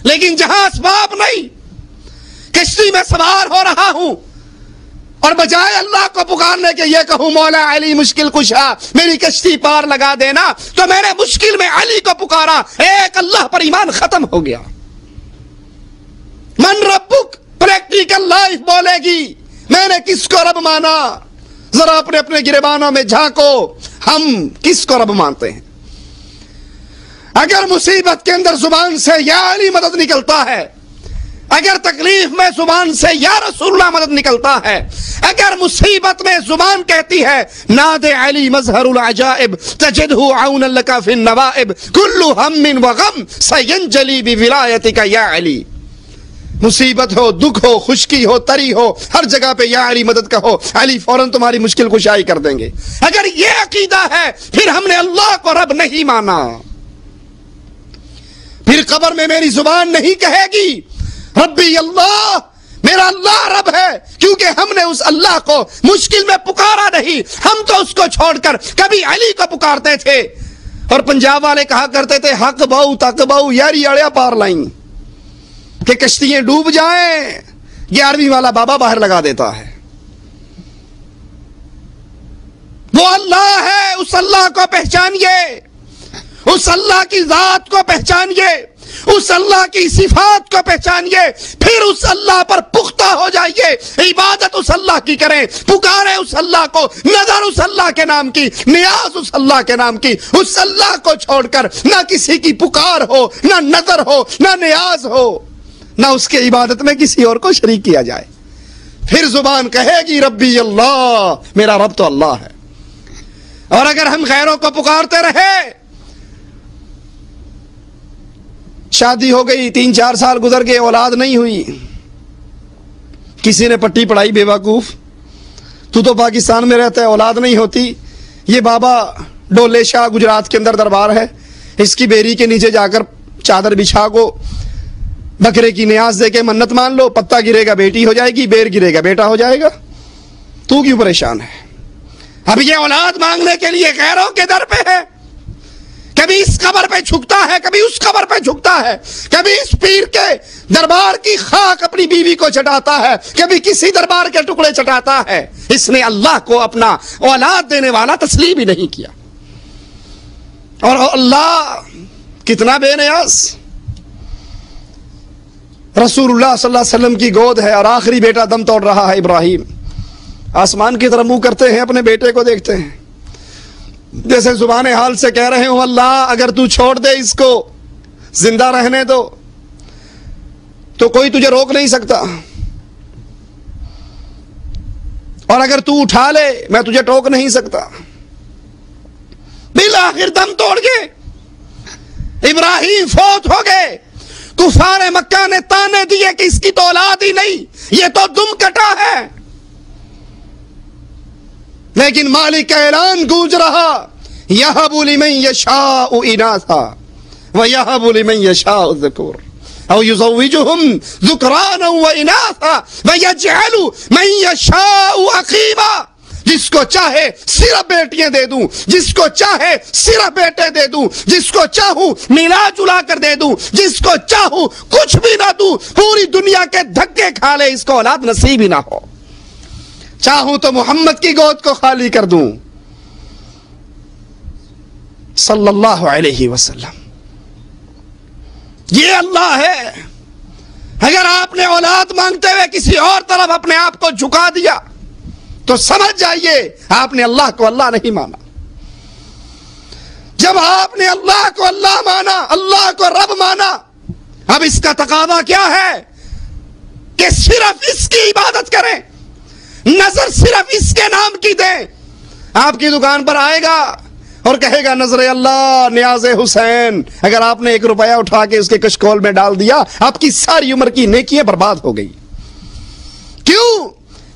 S2: لیکن جہاں اسباب نہیں, کشتی میں سوار ہو رہا ہوں اور بجائے اللہ کو پکارنے کے یہ کہوں مولا علی مشکل کشا میری کشتی پار لگا دینا, تو میں نے مشکل میں علی کو پکارا, ایک اللہ پر ایمان ختم ہو گیا. من ربک پریکٹیکل لائف بولے گی میں نے کس کو رب مانا. ذرا اپنے اپنے گریبانوں میں جھانکو, ہم کس کو رب مانتے ہیں؟ اگر مصیبت کے اندر زبان سے یا علی مدد نکلتا ہے, اگر تکلیف میں زبان سے یا رسول اللہ مدد نکلتا ہے, اگر مصیبت میں زبان کہتی ہے ناد علی مظہر العجائب تجدہ عونا لک فی النوائب کل ہم وغم سینجلی بولایتک یا علی. مصیبت ہو, دکھ ہو, خشکی ہو, تری ہو, ہر جگہ پہ یا علی مدد کہو, علی فوراً تمہاری مشکل کشائی کر دیں گے. اگر یہ عقیدہ ہے پھر ہم نے اللہ کو رب نہیں مانا. پھر قبر میں میری زبان نہیں کہے گی ربی اللہ, میرا اللہ رب ہے, کیونکہ ہم نے اس اللہ کو مشکل میں پکارا نہیں. ہم تو اس کو چھوڑ کر کبھی علی کو پکارتے تھے. اور پنجاب والے کہا کرتے تھے حق باؤ تک باؤ یاری اڑیا پار لائیں, کہ کشتیاں ڈوب جائیں. 11ویں والا بابا باہر لگا دیتا ہے. وہ اللہ ہے, اس اللہ کو پہچانیے, اس اللہ کی ذات کو پہچانیے, اس اللہ کی صفات کو پہچانیے, پھر اس اللہ پر پختہ ہو جائیے. عبادت اس اللہ کی کریں, پکارے اس اللہ کو, نظر اس اللہ کے نام کی, نیاز اس اللہ کے نام کی. اس اللہ کو چھوڑ کر نہ کسی کی پکار ہو, نہ نظر ہو, نہ نیاز ہو, نہ اس کے عبادت میں کسی اور کو شریک کیا جائے. پھر زبان کہے گی ربی اللہ, میرا رب تو اللہ ہے. اور اگر ہم غیروں کو پکارتے رہے, شادی ہو گئی, 3-4 سال گزر گئے, اولاد نہیں ہوئی, کسی نے پٹی پڑھائی بے وقوف, تو پاکستان میں رہتا ہے, اولاد نہیں ہوتی. یہ بابا ڈولے شاہ گجرات کے اندر دربار ہے, اس کی بیری کے نیچے جا کر چادر بچھا کو بکرے کی نیاز دے کے منت مان لو, پتا گرے گا بیٹی ہو جائے گی, بیر گرے گا بیٹا ہو جائے گا. تو کیوں پریشان ہے؟ اب یہ اولاد مانگنے کے لیے غیروں کے در پہ ہے, کبھی اس قبر پہ جھکتا ہے, کبھی اس قبر پہ جھکتا ہے, کبھی اس پیر کے دربار کی خاک اپنی بیوی کو چٹاتا ہے, کبھی کسی دربار کے ٹکڑے چٹاتا ہے. اس نے اللہ کو اپنا اولاد دینے والا تسلیم ہی نہیں کیا. اور اللہ کتنا بے نیاز. رسول اللہ صلی اللہ علیہ وسلم کی گود ہے اور آخری بیٹا دم توڑ رہا ہے ابراہیم. آسمان کی طرف منہ کرتے ہیں, اپنے بیٹے کو دیکھتے ہیں, جیسے زبان حال سے کہہ رہے ہوں اللہ اگر تو چھوڑ دے اس کو زندہ رہنے دو تو کوئی تجھے روک نہیں سکتا, اور اگر تو اٹھا لے میں تجھے ٹوک نہیں سکتا. بالآخر دم توڑ گئے, ابراہیم فوت ہو گئے. کفار مکہ نے تانے دیے کہ اس کی تو اولاد ہی نہیں, یہ تو دم کٹا ہے. لیکن مالک کا اعلان گونج رہا یہب لمن یشاء اناثا ویہب لمن یشاء الذکور او یزوجہم ذکرانا واناثا ویجعل من یشاء عقیما. جس کو چاہے صرف بیٹیاں دے دوں, جس کو چاہے صرف بیٹے دے دوں, جس کو چاہوں ملا جلا کر دے دوں, جس کو چاہوں کچھ بھی نہ دوں, پوری دنیا کے دھکے کھا لے اس کو اولاد نصیب ہی نہ ہو. چاہوں تو محمد کی گود کو خالی کر دوں صلی اللہ علیہ وسلم. یہ اللہ ہے. اگر آپ نے اولاد مانگتے ہوئے کسی اور طرف اپنے آپ کو جھکا دیا تو سمجھ جائیے آپ نے اللہ کو اللہ نہیں مانا۔ جب آپ نے اللہ کو اللہ مانا، اللہ کو رب مانا، اب اس کا تقاضا کیا ہے کہ صرف اس کی عبادت کریں، نظر صرف اس کے نام کی دیں۔ آپ کی دکان پر آئے گا اور کہے گا نظر اللہ نیاز حسین، اگر آپ نے 1 روپیہ اٹھا کے اس کے کشکول میں ڈال دیا آپ کی ساری عمر کی نیکیاں برباد ہو گئی۔ کیوں؟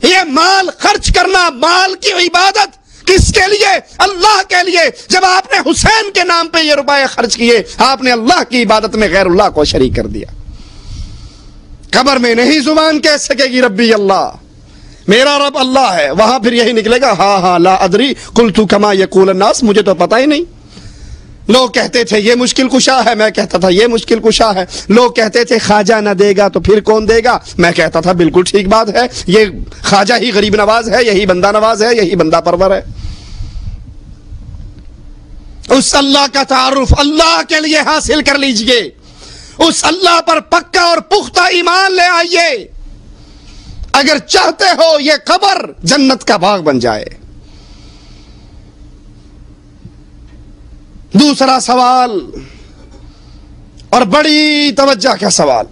S2: یہ مال خرچ کرنا، مال کی عبادت کس کے لیے؟ اللہ کے لیے۔ جب آپ نے حسین کے نام پہ یہ روپے خرچ کیے آپ نے اللہ کی عبادت میں غیر اللہ کو شریک کر دیا۔ قبر میں نہیں زبان کہہ سکے گی ربی اللہ، میرا رب اللہ ہے، وہاں پھر یہی نکلے گا ہاں لا ادری قلت کما یقول الناس، مجھے تو پتہ ہی نہیں۔ لوگ کہتے تھے یہ مشکل کشا ہے، میں کہتا تھا یہ مشکل کشا ہے۔ لوگ کہتے تھے خواجہ نہ دے گا تو پھر کون دے گا، میں کہتا تھا بالکل ٹھیک بات ہے، یہ خواجہ ہی غریب نواز ہے، یہی بندہ نواز ہے، یہی بندہ پرور ہے۔ اس اللہ کا تعارف اللہ کے لیے حاصل کر لیجئے، اس اللہ پر پکا اور پختہ ایمان لے آئیے، اگر چاہتے ہو یہ قبر جنت کا باغ بن جائے۔ دوسرا سوال اور بڑی توجہ کا سوال،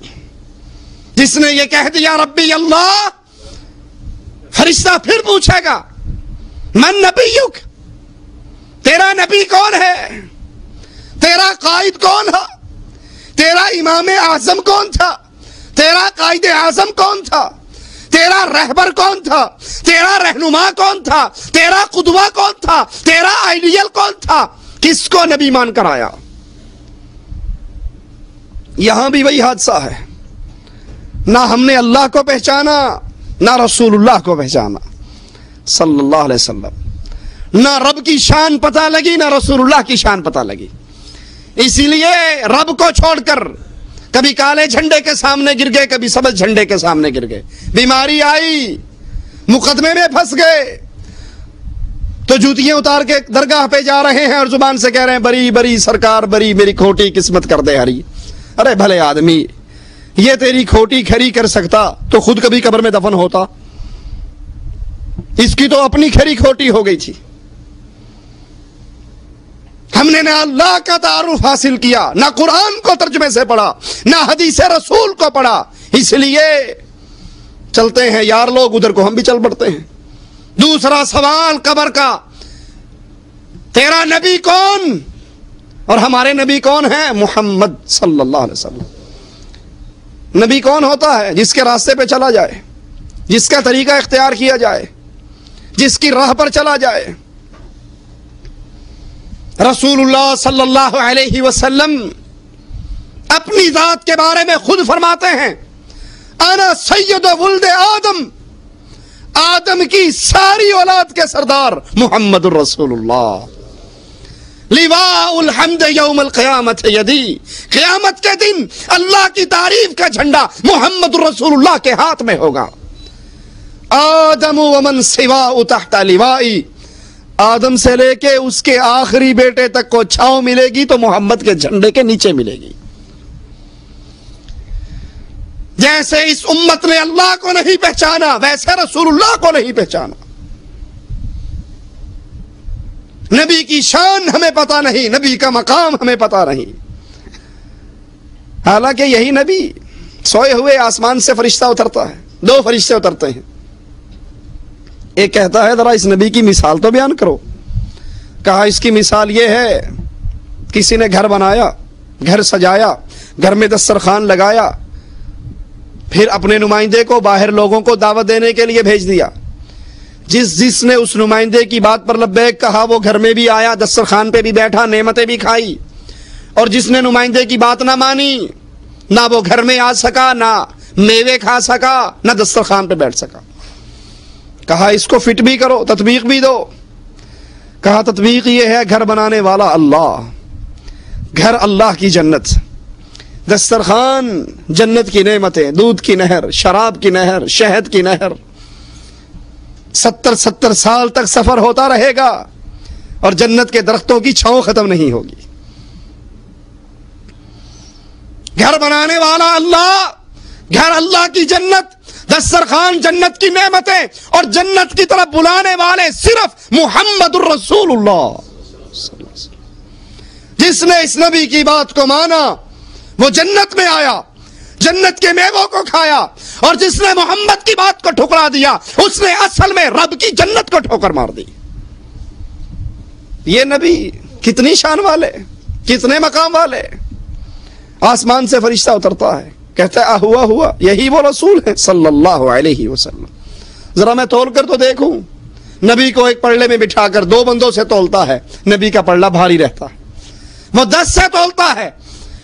S2: جس نے یہ کہہ دیا ربی اللہ، فرشتہ پھر پوچھے گا من نبیک، تیرا نبی کون ہے، تیرا قائد کون ہے، تیرا امام اعظم کون تھا، تیرا قائد اعظم کون تھا، تیرا رہبر کون تھا، تیرا رہنما کون تھا، تیرا قدوہ کون تھا، تیرا آئیڈیل کون تھا، کس کو نبی مان کر آیا؟ یہاں بھی وہی حادثہ ہے، نہ ہم نے اللہ کو پہچانا نہ رسول اللہ کو پہچانا صلی اللہ علیہ وسلم، نہ رب کی شان پتہ لگی نہ رسول اللہ کی شان پتہ لگی۔ اسی لیے رب کو چھوڑ کر کبھی کالے جھنڈے کے سامنے گر گئے، کبھی سبز جھنڈے کے سامنے گر گئے، بیماری آئی مقدمے میں پھنس گئے تو جوتیاں اتار کے درگاہ پہ جا رہے ہیں اور زبان سے کہہ رہے ہیں بری بری سرکار بری، میری کھوٹی قسمت کر دے ہری۔ ارے بھلے آدمی، یہ تیری کھوٹی کھری کر سکتا تو خود کبھی قبر میں دفن ہوتا، اس کی تو اپنی کھری کھوٹی ہو گئی تھی۔ ہم نے نہ اللہ کا تعارف حاصل کیا، نہ قرآن کو ترجمے سے پڑھا، نہ حدیث رسول کو پڑھا، اس لیے چلتے ہیں یار لوگ ادھر کو ہم بھی چل پڑتے ہیں۔ دوسرا سوال قبر کا، تیرا نبی کون اور ہمارے نبی کون ہیں؟ محمد صلی اللہ علیہ وسلم۔ نبی کون ہوتا ہے؟ جس کے راستے پہ چلا جائے، جس کا طریقہ اختیار کیا جائے، جس کی راہ پر چلا جائے۔ رسول اللہ صلی اللہ علیہ وسلم اپنی ذات کے بارے میں خود فرماتے ہیں انا سید ولد آدم، آدم کی ساری اولاد کے سردار محمد الرسول اللہ، لواء الحمد یوم القیامت یدی، قیامت کے دن اللہ کی تعریف کا جھنڈا محمد الرسول اللہ کے ہاتھ میں ہوگا۔ آدم ومن سواء تحت لوائی، آدم سے لے کے اس کے آخری بیٹے تک کو چھاؤں ملے گی تو محمد کے جھنڈے کے نیچے ملے گی۔ جیسے اس امت نے اللہ کو نہیں پہچانا ویسے رسول اللہ کو نہیں پہچانا، نبی کی شان ہمیں پتہ نہیں، نبی کا مقام ہمیں پتہ نہیں، حالانکہ یہی نبی سوئے ہوئے آسمان سے فرشتہ اترتا ہے، 2 فرشتے اترتے ہیں، ایک کہتا ہے ذرا اس نبی کی مثال تو بیان کرو۔ کہا اس کی مثال یہ ہے، کسی نے گھر بنایا، گھر سجایا، گھر میں دسترخوان لگایا، پھر اپنے نمائندے کو باہر لوگوں کو دعوت دینے کے لیے بھیج دیا، جس نے اس نمائندے کی بات پر لبیک کہا وہ گھر میں بھی آیا، دسترخوان پہ بھی بیٹھا، نعمتیں بھی کھائی، اور جس نے نمائندے کی بات نہ مانی نہ وہ گھر میں آ سکا، نہ میوے کھا سکا، نہ دسترخوان پہ بیٹھ سکا۔ کہا اس کو فٹ بھی کرو، تطبیق بھی دو۔ کہا تطبیق یہ ہے گھر بنانے والا اللہ، گھر اللہ کی جنت، دسترخوان جنت کی نعمتیں، دودھ کی نہر، شراب کی نہر، شہد کی نہر، 70 سال تک سفر ہوتا رہے گا اور جنت کے درختوں کی چھاؤں ختم نہیں ہوگی۔ گھر بنانے والا اللہ، گھر اللہ کی جنت، دسترخوان جنت کی نعمتیں، اور جنت کی طرف بلانے والے صرف محمد الرسول اللہ۔ جس نے اس نبی کی بات کو مانا وہ جنت میں آیا، جنت کے میووں کو کھایا، اور جس نے محمد کی بات کو ٹھکرا دیا اس نے اصل میں رب کی جنت کو ٹھوکر مار دی۔ یہ نبی کتنی شان والے، کتنے مقام والے۔ آسمان سے فرشتہ اترتا ہے، کہتا ہے ہوا ہوا، یہی وہ رسول ہے صلی اللہ علیہ وسلم۔ ذرا میں تول کر تو دیکھوں۔ نبی کو ایک پلڑے میں بٹھا کر 2 بندوں سے تولتا ہے، نبی کا پلڑا بھاری رہتا ہے۔ وہ 10 سے تولتا ہے،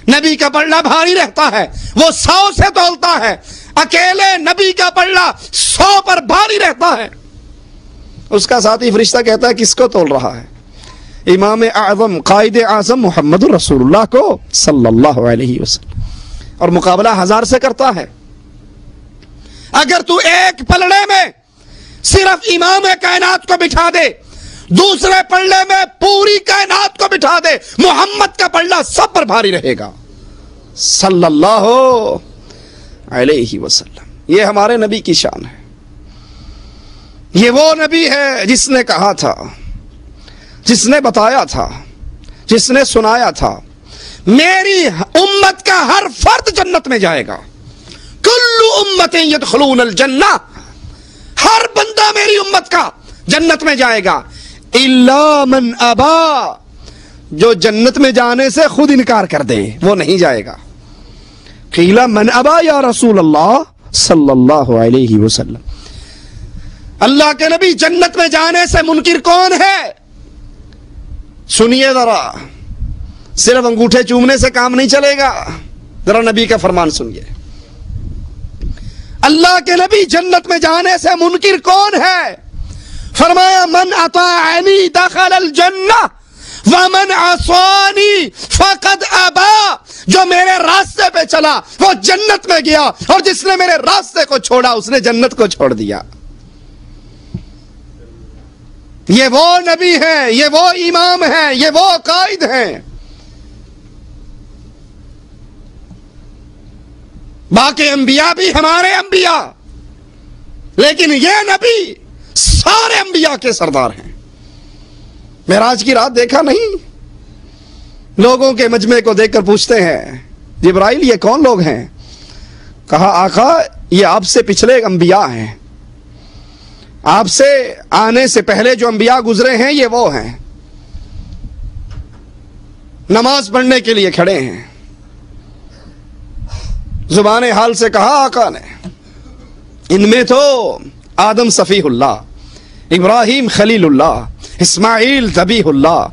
S2: نبی کا پلڑا بھاری رہتا ہے۔ وہ 100 سے تولتا ہے، اکیلے نبی کا پلڑا 100 پر بھاری رہتا ہے۔ اس کا ساتھی فرشتہ کہتا ہے کس کو تول رہا ہے؟ امام اعظم قائد اعظم محمد الرسول اللہ کو صلی اللہ علیہ وسلم، اور مقابلہ 1000 سے کرتا ہے۔ اگر تو ایک پلڑے میں صرف امام کائنات کو بٹھا دے، دوسرے پلڑے میں پوری کائنات کو بٹھا دے، محمد کا پلڑا سب پر بھاری رہے گا صلی اللہ علیہ وسلم۔ یہ ہمارے نبی کی شان ہے۔ یہ وہ نبی ہے جس نے کہا تھا، جس نے بتایا تھا، جس نے سنایا تھا میری امت کا ہر فرد جنت میں جائے گا۔ کل امت یدخلون الجنہ، ہر بندہ میری امت کا جنت میں جائے گا، الا من ابا، جو جنت میں جانے سے خود انکار کر دے وہ نہیں جائے گا۔ قیل من ابا یا رسول اللہ صلی اللہ علیہ وسلم، اللہ کے نبی جنت میں جانے سے منکر کون ہے؟ سنیے ذرا، صرف انگوٹھے چومنے سے کام نہیں چلے گا، ذرا نبی کا فرمان سنیے۔ اللہ کے نبی جنت میں جانے سے منکر کون ہے؟ فرمایا من اطاعنی دخل الجنہ ومن عصانی فقد ابا، جو میرے راستے پہ چلا وہ جنت میں گیا، اور جس نے میرے راستے کو چھوڑا اس نے جنت کو چھوڑ دیا۔ یہ وہ نبی ہیں، یہ وہ امام ہیں، یہ وہ قائد ہیں۔ باقی انبیاء بھی ہمارے انبیاء، لیکن یہ نبی سارے انبیاء کے سردار ہیں۔ معراج کی رات دیکھا نہیں؟ لوگوں کے مجمع کو دیکھ کر پوچھتے ہیں جبرائیل یہ کون لوگ ہیں؟ کہا آقا یہ آپ سے پچھلے انبیاء ہیں، آپ سے آنے سے پہلے جو انبیاء گزرے ہیں یہ وہ ہیں۔ نماز پڑھنے کے لیے کھڑے ہیں، زبان حال سے کہا آقا نے ان میں تو آدم صفیح اللہ، ابراہیم خلیل اللہ، اسماعیل ذبیح اللہ،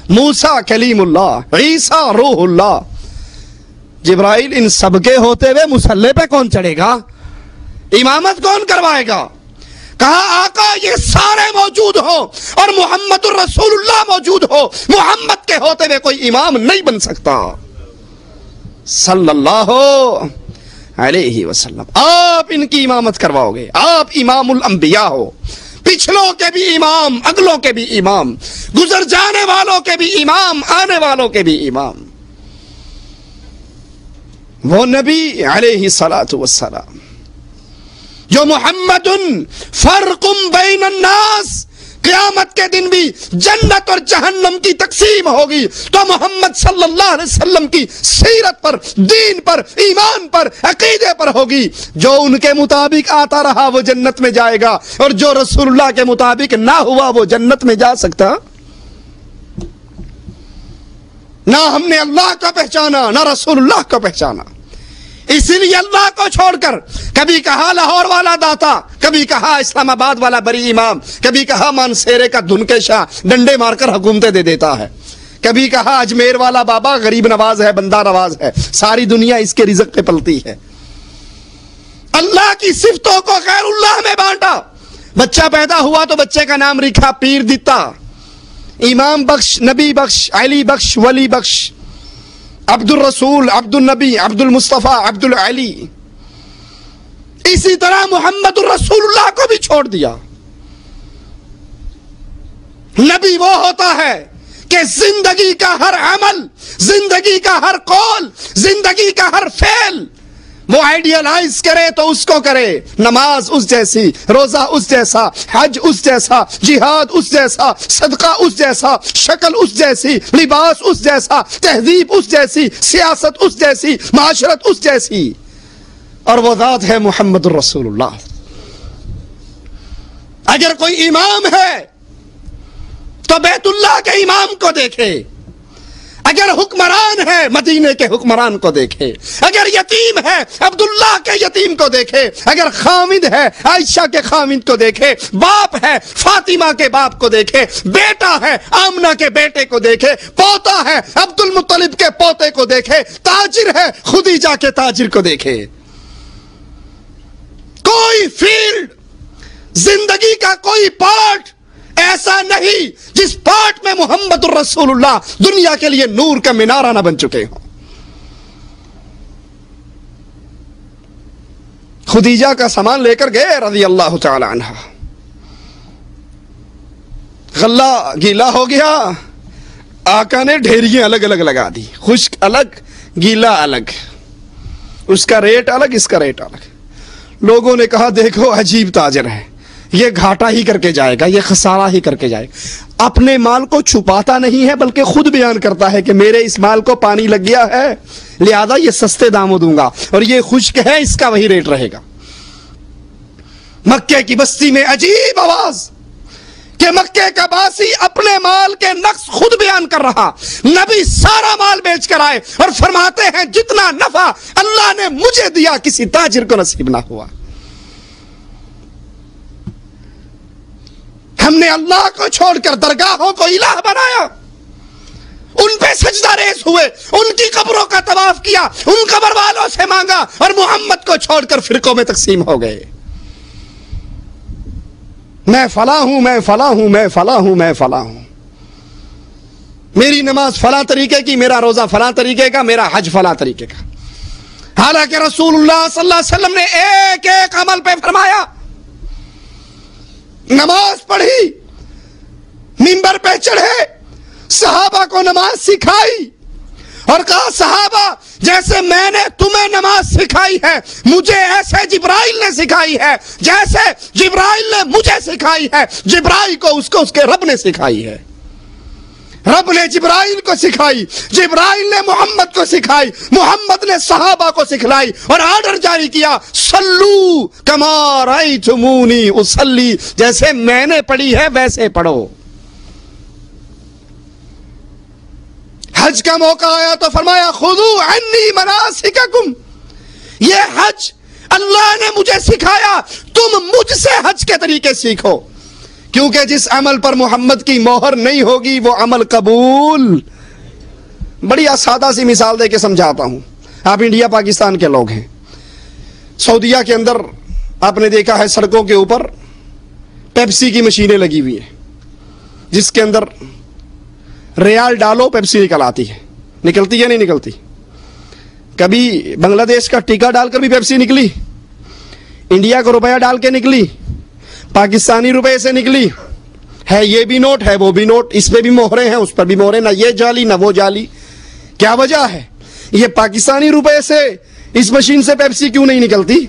S2: موسیٰ کلیم اللہ، عیسیٰ روح اللہ۔ جبرائیل ان سب کے ہوتے ہوئے مصلی پہ کون چڑھے گا؟ امامت کون کروائے گا؟ کہا آقا یہ سارے موجود ہو اور محمد الرسول اللہ موجود ہو، محمد کے ہوتے ہوئے کوئی امام نہیں بن سکتا صلی اللہ علیہ وسلم۔ آپ ان کی امامت کرواؤ گے، آپ امام الانبیاء ہو، پچھلوں کے بھی امام، اگلوں کے بھی امام، گزر جانے والوں کے بھی امام، آنے والوں کے بھی امام۔ وہ نبی علیہ الصلاۃ والسلام جو محمد فرق بین الناس، قیامت کے دن بھی جنت اور جہنم کی تقسیم ہوگی تو محمد صلی اللہ علیہ وسلم کی سیرت پر، دین پر، ایمان پر، عقیدے پر ہوگی۔ جو ان کے مطابق آتا رہا وہ جنت میں جائے گا، اور جو رسول اللہ کے مطابق نہ ہوا وہ جنت میں جا سکتا؟ نہ ہم نے اللہ کو پہچانا نہ رسول اللہ کو پہچانا، اسی لیے اللہ کو چھوڑ کر کبھی کہا لاہور والا داتا، کبھی کہا اسلام آباد والا بری امام، کبھی کہا مانسیرے کا دھن کے شاہ ڈنڈے مار کر حکومتیں دے دیتا ہے، کبھی کہا اجمیر والا بابا غریب نواز ہے، بندہ نواز ہے، ساری دنیا اس کے رزق پہ پلتی ہے۔ اللہ کی صفتوں کو غیر اللہ میں بانٹا۔ بچہ پیدا ہوا تو بچے کا نام رکھا پیر دیتا، امام بخش، نبی بخش، علی بخش، ولی بخش، عبد الرسول، عبد النبی، عبد المصطفیٰ، عبد العلی۔ اسی طرح محمد الرسول اللہ کو بھی چھوڑ دیا۔ نبی وہ ہوتا ہے کہ زندگی کا ہر عمل، زندگی کا ہر قول، زندگی کا ہر فعل وہ آئیڈیالائز کرے تو اس کو کرے، نماز اس جیسی، روزہ اس جیسا، حج اس جیسا، جہاد اس جیسا، صدقہ اس جیسا، شکل اس جیسی، لباس اس جیسا، تہذیب اس جیسی، سیاست اس جیسی، معاشرت اس جیسی، اور وہ ذات ہے محمد الرسول اللہ۔ اگر کوئی امام ہے تو بیت اللہ کے امام کو دیکھے، اگر حکمران ہے مدینے کے حکمران کو دیکھے، اگر یتیم ہے عبداللہ کے یتیم کو دیکھے، اگر خامد ہے عائشہ کے خامد کو دیکھے، باپ ہے فاطمہ کے باپ کو دیکھے، بیٹا ہے آمنہ کے بیٹے کو دیکھے، پوتا ہے عبد المطلب کے پوتے کو دیکھے، تاجر ہے خدیجہ کے تاجر کو دیکھے۔ کوئی فیلڈ، زندگی کا کوئی پارٹ ایسا نہیں جس پارٹ میں محمد الرسول اللہ دنیا کے لیے نور کا مینارہ نہ بن چکے ہوں۔ خدیجہ کا سامان لے کر گئے رضی اللہ تعالی عنہ، غلہ گیلا ہو گیا، آقا نے ڈھیریاں الگ الگ لگا دی، خشک الگ گیلا الگ، اس کا ریٹ الگ اس کا ریٹ الگ۔ لوگوں نے کہا دیکھو عجیب تاجر ہے، یہ گھاٹا ہی کر کے جائے گا، یہ خسارہ ہی کر کے جائے گا۔ اپنے مال کو چھپاتا نہیں ہے بلکہ خود بیان کرتا ہے کہ میرے اس مال کو پانی لگ گیا ہے، لہذا یہ سستے داموں دوں گا، اور یہ خشک ہے اس کا وہی ریٹ رہے گا۔ مکے کی بستی میں عجیب آواز کہ مکے کا باسی اپنے مال کے نقص خود بیان کر رہا، نبی سارا مال بیچ کر آئے اور فرماتے ہیں جتنا نفع اللہ نے مجھے دیا کسی تاجر کو نصیب نہ ہوا۔ ہم نے اللہ کو چھوڑ کر درگاہوں کو الہ بنایا، ان پہ سجدہ ریز ہوئے، ان کی قبروں کا طواف کیا، ان قبر والوں سے مانگا، اور محمد کو چھوڑ کر فرقوں میں تقسیم ہو گئے۔ میں فلاں ہوں، میں فلاں ہوں، میں فلاں ہوں، میں فلاں ہوں، میری نماز فلاں طریقے کی، میرا روزہ فلاں طریقے کا، میرا حج فلاں طریقے کا۔ حالانکہ رسول اللہ صلی اللہ علیہ وسلم نے ایک ایک عمل پہ فرمایا، نماز پڑھی، منبر پہ چڑھے، صحابہ کو نماز سکھائی، اور کہا صحابہ جیسے میں نے تمہیں نماز سکھائی ہے مجھے ایسے جبرائیل نے سکھائی ہے، جیسے جبرائیل نے مجھے سکھائی ہے، جبرائیل کو اس کے رب نے سکھائی ہے۔ رب نے جبرائیل کو سکھائی، جبرائیل نے محمد کو سکھائی، محمد نے صحابہ کو سکھلائی، اور آرڈر جاری کیا صلو کما رأیتمونی اصلی، جیسے میں نے پڑھی ہے ویسے پڑھو۔ حج کا موقع آیا تو فرمایا خذوا عنی مناسککم، یہ حج اللہ نے مجھے سکھایا، تم مجھ سے حج کے طریقے سیکھو، کیونکہ جس عمل پر محمد کی مہر نہیں ہوگی وہ عمل قبول۔ بڑی سادہ سی مثال دے کے سمجھاتا ہوں۔ آپ انڈیا پاکستان کے لوگ ہیں، سعودیہ کے اندر آپ نے دیکھا ہے سڑکوں کے اوپر پیپسی کی مشینیں لگی ہوئی ہیں، جس کے اندر ریال ڈالو پیپسی نکل آتی ہے، نکلتی یا نہیں نکلتی؟ کبھی بنگلہ دیش کا ٹیکا ڈال کر بھی پیپسی نکلی، انڈیا کا روپیہ ڈال کے نکلی، پاکستانی روپے سے نکلی، ہے یہ بھی نوٹ ہے وہ بھی نوٹ، اس پہ بھی مہرے ہیں اس پر بھی مہرے، نہ یہ جعلی نہ وہ جعلی۔ کیا وجہ ہے؟ یہ پاکستانی روپے سے اس مشین سے پیپسی کیوں نہیں نکلتی؟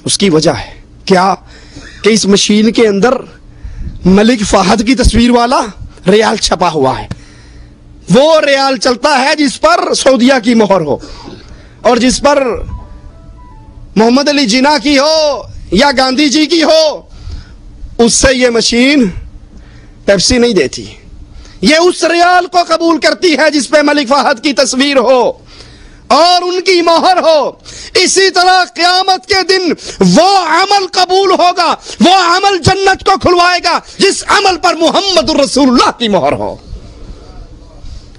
S2: اس کی وجہ ہے کیا کہ اس مشین کے اندر ملک فہد کی تصویر والا ریال چھپا ہوا ہے، وہ ریال چلتا ہے جس پر سعودیہ کی مہر ہو، اور جس پر محمد علی جناح کی ہو یا گاندھی جی کی ہو، اس سے یہ مشین پیپسی نہیں دیتی، یہ اس ریال کو قبول کرتی ہے جس پہ ملک فہد کی تصویر ہو اور ان کی مہر ہو۔ اسی طرح قیامت کے دن وہ عمل قبول ہوگا، وہ عمل جنت کو کھلوائے گا جس عمل پر محمد الرسول اللہ کی مہر ہو۔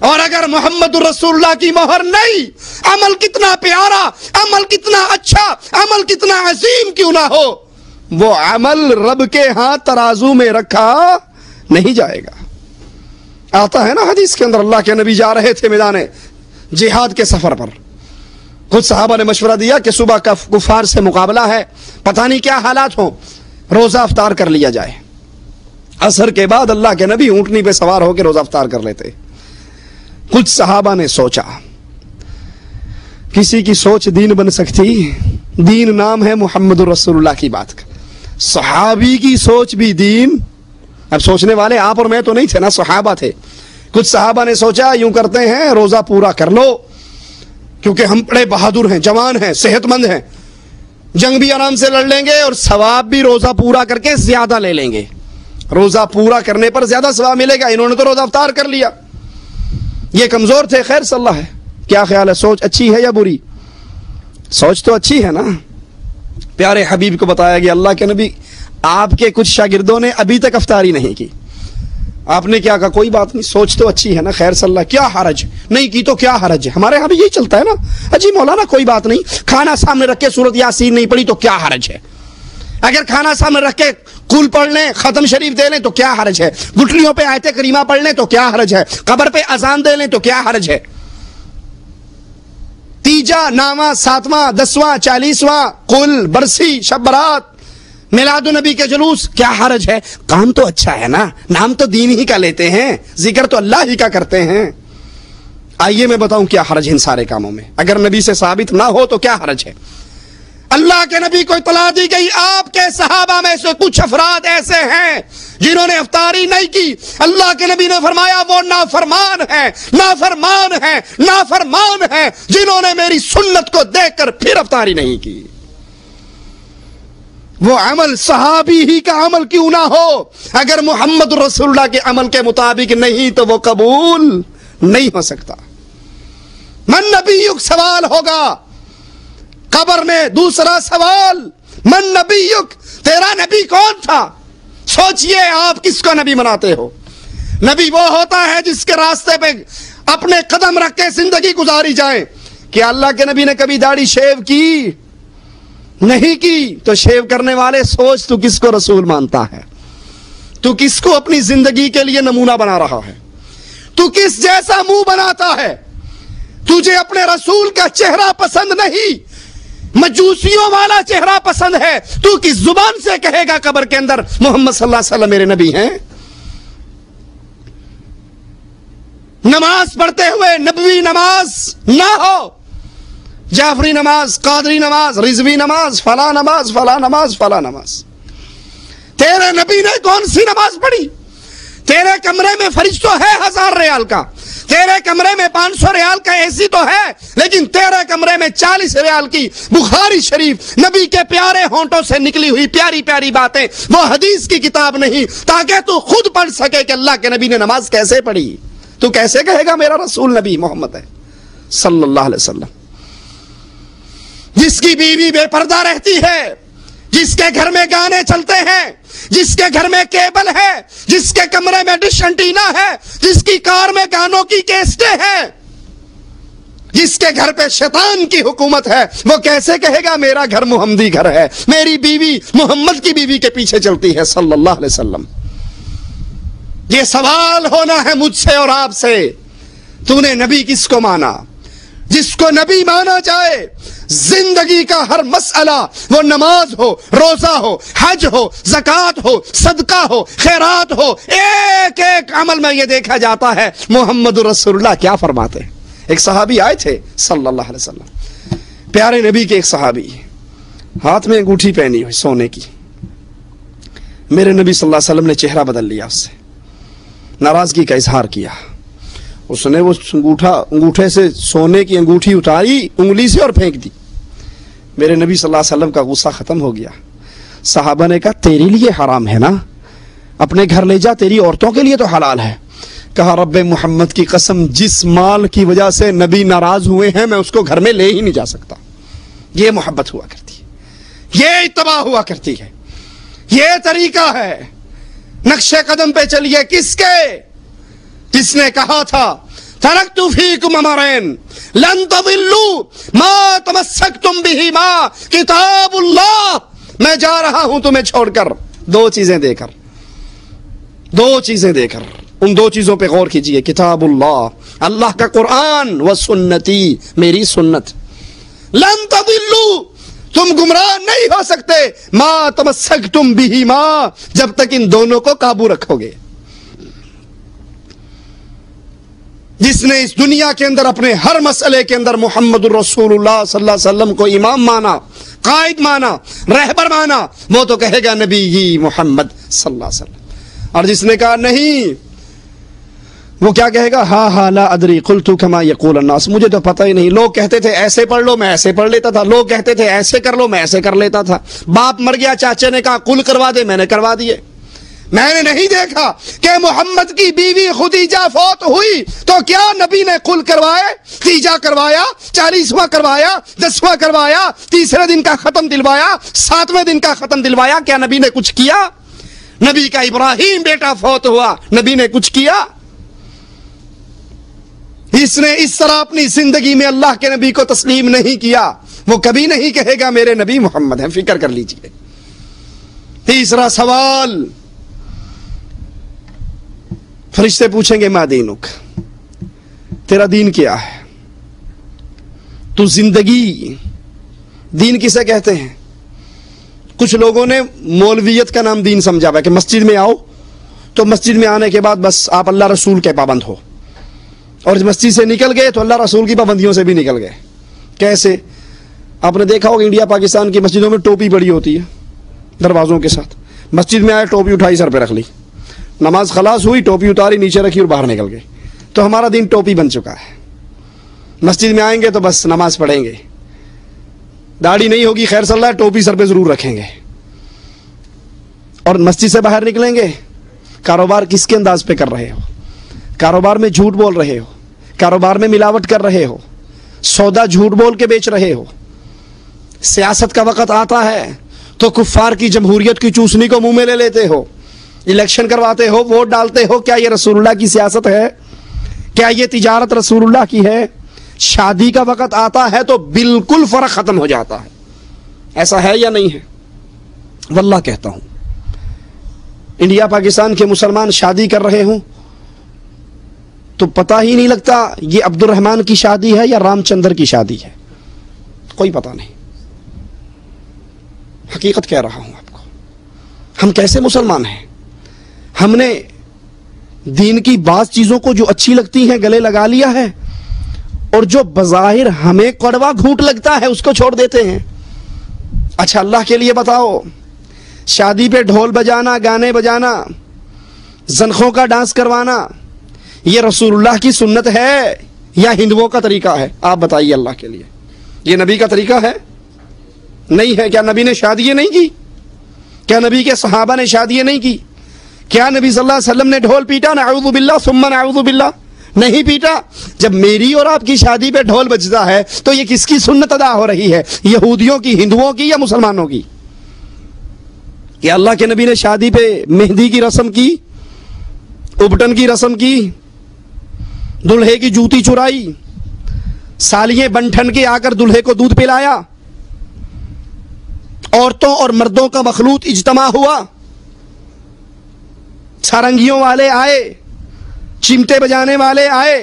S2: اور اگر محمد الرسول اللہ کی مہر نہیں، عمل کتنا پیارا، عمل کتنا اچھا، عمل کتنا عظیم کیوں نہ ہو، وہ عمل رب کے ہاں ترازو میں رکھا نہیں جائے گا۔ آتا ہے نا حدیث کے اندر، اللہ کے نبی جا رہے تھے میدان جہاد کے سفر پر، کچھ صحابہ نے مشورہ دیا کہ صبح کا کفار سے مقابلہ ہے، پتہ نہیں کیا حالات ہوں، روزہ افطار کر لیا جائے۔ عصر کے بعد اللہ کے نبی اونٹنی پہ سوار ہو کے روزہ افطار کر لیتے۔ کچھ صحابہ نے سوچا کسی کی سوچ دین بن سکتی؟ دین نام ہے محمد رسول اللہ کی بات کا. صحابی کی سوچ بھی دین. اب سوچنے والے آپ اور میں تو نہیں تھے نا، صحابہ تھے. کچھ صحابہ نے سوچا یوں کرتے ہیں روزہ پورا کر لو کیونکہ ہم بڑے بہادر ہیں، جوان ہیں، صحت مند ہیں، جنگ بھی آرام سے لڑ لیں گے اور ثواب بھی روزہ پورا کر کے زیادہ لے لیں گے. روزہ پورا کرنے پر زیادہ ثواب ملے گا. انہوں نے تو روزہ افطار کر لیا. یہ کمزور تھے. خیر صلی اللہ ہے. کیا خیال ہے، سوچ اچھی ہے یا بری؟ سوچ تو اچھی ہے نا. پیارے حبیب کو بتایا گیا اللہ کے نبی آپ کے کچھ شاگردوں نے ابھی تک افطاری نہیں کی. آپ نے کیا کہا؟ کوئی بات نہیں، سوچ تو اچھی ہے نا. خیر صلی اللہ، کیا حرج؟ نہیں کی تو کیا حرج ہے؟ ہمارے ہاں بھی یہی چلتا ہے نا. اجی مولانا کوئی بات نہیں، کھانا سامنے رکھ کے سورۃ یاسین نہیں پڑھی تو کیا حرج ہے؟ اگر کھانا سامنے رکھ کے کل پڑھ لیں، ختم شریف دے لیں تو کیا حرج ہے؟ گٹھلیوں پہ آیت کریمہ پڑھ لیں تو کیا حرج ہے؟ قبر پہ اذان دے لیں تو کیا حرج ہے؟ تیجا، نواں، ساتواں، 10واں، 40واں، کل، برسی، شب برات، میلاد النبی کے جلوس، کیا حرج ہے؟ کام تو اچھا ہے نا. نام تو دین ہی کا لیتے ہیں، ذکر تو اللہ ہی کا کرتے ہیں. آئیے میں بتاؤں کیا حرج ہے ان سارے کاموں میں. اگر نبی سے ثابت نہ ہو تو کیا حرج ہے؟ اللہ کے نبی کو اطلاع دی گئی آپ کے صحابہ میں سے کچھ افراد ایسے ہیں جنہوں نے افطاری نہیں کی. اللہ کے نبی نے فرمایا وہ نافرمان ہیں، نافرمان ہیں، نافرمان ہیں جنہوں نے میری سنت کو دیکھ کر پھر افطاری نہیں کی. وہ عمل صحابی ہی کا عمل کیوں نہ ہو، اگر محمد رسول اللہ کے عمل کے مطابق نہیں تو وہ قبول نہیں ہو سکتا. من نبیک سوال ہوگا قبر میں. دوسرا سوال، من نبیک، تیرا نبی کون تھا؟ سوچئے آپ کس کو نبی مناتے ہو. نبی وہ ہوتا ہے جس کے راستے پہ اپنے قدم رکھ کے زندگی گزاری جائے. کیا اللہ کے نبی نے کبھی داڑھی شیو کی؟ نہیں کی. تو شیو کرنے والے سوچ تو کس کو رسول مانتا ہے؟ تو کس کو اپنی زندگی کے لیے نمونہ بنا رہا ہے؟ تو کس جیسا منہ بناتا ہے؟ تجھے اپنے رسول کا چہرہ پسند نہیں، مجوسیوں والا چہرہ پسند ہے. تو کس زبان سے کہے گا قبر کے اندر محمد صلی اللہ علیہ وسلم میرے نبی ہیں؟ نماز پڑھتے ہوئے نبوی نماز نہ ہو، جعفری نماز، قادری نماز، رضوی نماز، فلاں نماز، فلاں نماز، فلاں نماز. تیرے نبی نے کون سی نماز پڑھی؟ تیرے کمرے میں فرش تو ہے 1000 ریال کا، تیرے کمرے میں 500 ریال کا اے سی تو ہے، لیکن تیرے کمرے میں 40 ریال کی بخاری شریف نبی کے پیارے ہونٹوں سے نکلی ہوئی پیاری پیاری باتیں، وہ حدیث کی کتاب نہیں تاکہ تو خود پڑھ سکے کہ اللہ کے نبی نے نماز کیسے پڑھی. تو کیسے کہے گا میرا رسول نبی محمد ہے صلی اللہ علیہ وسلم؟ جس کی بیوی بے پردہ رہتی ہے، جس کے گھر میں گانے چلتے ہیں، جس کے گھر میں کیبل ہے، جس کے کمرے میں ڈش انٹینا ہے، جس کی کار میں گانوں کی کیسٹیں ہیں، جس کے گھر پہ شیطان کی حکومت ہے، وہ کیسے کہے گا میرا گھر محمدی گھر ہے، میری بیوی محمد کی بیوی کے پیچھے چلتی ہے صلی اللہ علیہ وسلم؟ یہ سوال ہونا ہے مجھ سے اور آپ سے، تو نے نبی کس کو مانا؟ جس کو نبی مانا جائے زندگی کا ہر مسئلہ، وہ نماز ہو، روزہ ہو، حج ہو، زکوٰۃ ہو، صدقہ ہو، خیرات ہو، ایک ایک عمل میں یہ دیکھا جاتا ہے محمد رسول اللہ کیا فرماتے ہیں. ایک صحابی آئے تھے صلی اللہ علیہ وسلم، پیارے نبی کے ایک صحابی، ہاتھ میں انگوٹھی پہنی ہوئی سونے کی. میرے نبی صلی اللہ علیہ وسلم نے چہرہ بدل لیا، اس سے ناراضگی کا اظہار کیا. اس نے وہ انگوٹھے سے سونے کی انگوٹھی اتاری انگلی سے اور پھینک دی. میرے نبی صلی اللہ علیہ وسلم کا غصہ ختم ہو گیا. صحابہ نے کہا تیرے لیے حرام ہے نا، اپنے گھر لے جا، تیری عورتوں کے لیے تو حلال ہے. کہا رب محمد کی قسم، جس مال کی وجہ سے نبی ناراض ہوئے ہیں میں اس کو گھر میں لے ہی نہیں جا سکتا. یہ محبت ہوا کرتی ہے، یہ اتباع ہوا کرتی ہے، یہ طریقہ ہے. نقش قدم پہ چلیے کس کے؟ جس نے کہا تھا ترکت فیکم امرین لن تضلوا ما تمسکتم بہما کتاب اللہ. میں جا رہا ہوں تمہیں چھوڑ کر دو چیزیں دے کر، ان دو چیزوں پہ غور کیجئے، کتاب اللہ، اللہ کا قرآن، و سنتی، میری سنت. لن تضلوا، تم گمراہ نہیں ہو سکتے، ما تمسکتم بہما، جب تک ان دونوں کو قابو رکھو گے. جس نے اس دنیا کے اندر اپنے ہر مسئلے کے اندر محمد الرسول اللہ صلی اللہ علیہ وسلم کو امام مانا، قائد مانا، رہبر مانا، وہ تو کہے گا نبی ہی محمد صلی اللہ علیہ وسلم۔ اور جس نے کہا نہیں، وہ کیا کہے گا؟ ہاں لا ادری قلت کما یقول الناس، مجھے تو پتہ ہی نہیں، لوگ کہتے تھے ایسے پڑھ لو، میں ایسے پڑھ لیتا تھا، لوگ کہتے تھے ایسے کر لو، میں ایسے کر لیتا تھا، باپ مر گیا، چاچے نے کہا قل کروا دے، میں نے کروا دیے، میں نے نہیں دیکھا کہ محمد کی بیوی خدیجہ فوت ہوئی تو کیا نبی نے قل کروائے، تیجا کروایا، 40واں کروایا، 10واں کروایا، تیسرے دن کا ختم دلوایا، 7ویں دن کا ختم دلوایا، کیا نبی نے کچھ کیا؟ نبی کا ابراہیم بیٹا فوت ہوا، نبی نے کچھ کیا؟ اس نے اس طرح اپنی زندگی میں اللہ کے نبی کو تسلیم نہیں کیا، وہ کبھی نہیں کہے گا میرے نبی محمد ہیں، فکر کر لیجئے۔ تیسرا سوال، فرشتے پوچھیں گے ما دینک، تیرا دین کیا ہے؟ تو زندگی، دین کسے کہتے ہیں؟ کچھ لوگوں نے مولویت کا نام دین سمجھا ہوا ہے کہ مسجد میں آؤ تو مسجد میں آنے کے بعد بس آپ اللہ رسول کے پابند ہو، اور مسجد سے نکل گئے تو اللہ رسول کی پابندیوں سے بھی نکل گئے۔ کیسے؟ آپ نے دیکھا ہوگا انڈیا پاکستان کی مسجدوں میں ٹوپی پڑی ہوتی ہے دروازوں کے ساتھ، مسجد میں آئے ٹوپی اٹھائی سر پہ رکھ لی، نماز خلاص ہوئی ٹوپی اتاری نیچے رکھی اور باہر نکل گئے۔ تو ہمارا دین ٹوپی بن چکا ہے، مسجد میں آئیں گے تو بس نماز پڑھیں گے، داڑھی نہیں ہوگی خیر صلی اللہ، ٹوپی سر پہ ضرور رکھیں گے، اور مسجد سے باہر نکلیں گے، کاروبار کس کے انداز پہ کر رہے ہو؟ کاروبار میں جھوٹ بول رہے ہو، کاروبار میں ملاوٹ کر رہے ہو، سودا جھوٹ بول کے بیچ رہے ہو۔ سیاست کا وقت آتا ہے تو کفار کی جمہوریت کی چوسنی کو منہ میں لے لیتے ہو، الیکشن کرواتے ہو، ووٹ ڈالتے ہو، کیا یہ رسول اللہ کی سیاست ہے؟ کیا یہ تجارت رسول اللہ کی ہے؟ شادی کا وقت آتا ہے تو بالکل فرق ختم ہو جاتا ہے۔ ایسا ہے یا نہیں ہے؟ واللہ کہتا ہوں، انڈیا پاکستان کے مسلمان شادی کر رہے ہوں تو پتہ ہی نہیں لگتا یہ عبد الرحمن کی شادی ہے یا رام چندر کی شادی ہے، کوئی پتہ نہیں۔ حقیقت کہہ رہا ہوں آپ کو، ہم کیسے مسلمان ہیں؟ ہم نے دین کی بعض چیزوں کو جو اچھی لگتی ہیں گلے لگا لیا ہے، اور جو بظاہر ہمیں کڑوا گھونٹ لگتا ہے اس کو چھوڑ دیتے ہیں۔ اچھا اللہ کے لیے بتاؤ، شادی پہ ڈھول بجانا، گانے بجانا، زنخوں کا ڈانس کروانا، یہ رسول اللہ کی سنت ہے یا ہندوؤں کا طریقہ ہے؟ آپ بتائیے اللہ کے لیے، یہ نبی کا طریقہ ہے؟ نہیں ہے۔ کیا نبی نے شادیاں نہیں کی؟ کیا نبی کے صحابہ نے شادیاں نہیں کی؟ کیا نبی صلی اللہ علیہ وسلم نے ڈھول پیٹا؟ نعوذ باللہ ثم نعوذ باللہ، نہیں پیٹا۔ جب میری اور آپ کی شادی پہ ڈھول بجتا ہے تو یہ کس کی سنت ادا ہو رہی ہے؟ یہودیوں کی، ہندوؤں کی، یا مسلمانوں کی؟ کہ اللہ کے نبی نے شادی پہ مہندی کی رسم کی، ابٹن کی رسم کی، دلہے کی جوتی چرائی، سالیاں بن ٹھن کے آ کر دلہے کو دودھ پلایا، عورتوں اور مردوں کا مخلوط اجتماع ہوا، سارنگیوں والے آئے، چمٹے بجانے والے آئے،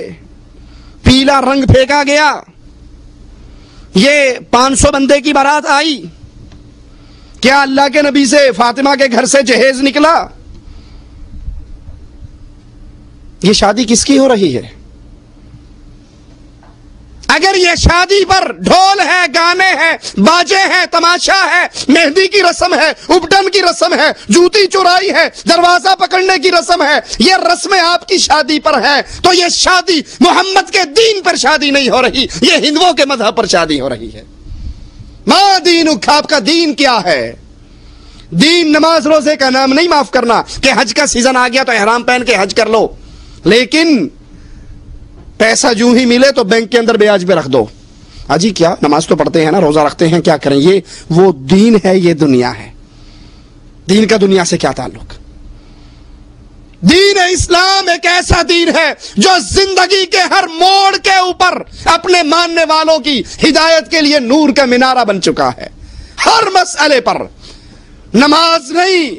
S2: پیلا رنگ پھینکا گیا، یہ 500 بندے کی بارات آئی۔ کیا اللہ کے نبی سے فاطمہ کے گھر سے جہیز نکلا؟ یہ شادی کس کی ہو رہی ہے؟ اگر یہ شادی پر ڈھول ہے، گانے ہیں، باجے ہیں، تماشا ہے، مہندی کی رسم ہے، ابٹن کی رسم ہے، جوتی چورائی ہے، دروازہ پکڑنے کی رسم ہے، یہ رسمیں آپ کی شادی پر ہیں، تو یہ شادی محمد کے دین پر شادی نہیں ہو رہی، یہ ہندوؤں کے مذہب پر شادی ہو رہی ہے۔ ما دینک، آپ کا دین کیا ہے؟ دین نماز روزے کا نام نہیں، معاف کرنا کہ حج کا سیزن آ گیا تو احرام پہن کے حج کر لو، لیکن پیسہ جو ہی ملے تو بینک کے اندر بیاج پہ رکھ دو۔ جی کیا نماز تو پڑھتے ہیں نا، روزہ رکھتے ہیں، کیا کریں؟ یہ وہ دین ہے، یہ دنیا ہے۔ دین کا دنیا سے کیا تعلق؟ دین اسلام ایک ایسا دین ہے جو زندگی کے ہر موڑ کے اوپر اپنے ماننے والوں کی ہدایت کے لیے نور کا مینارہ بن چکا ہے۔ ہر مسئلے پر، نماز نہیں،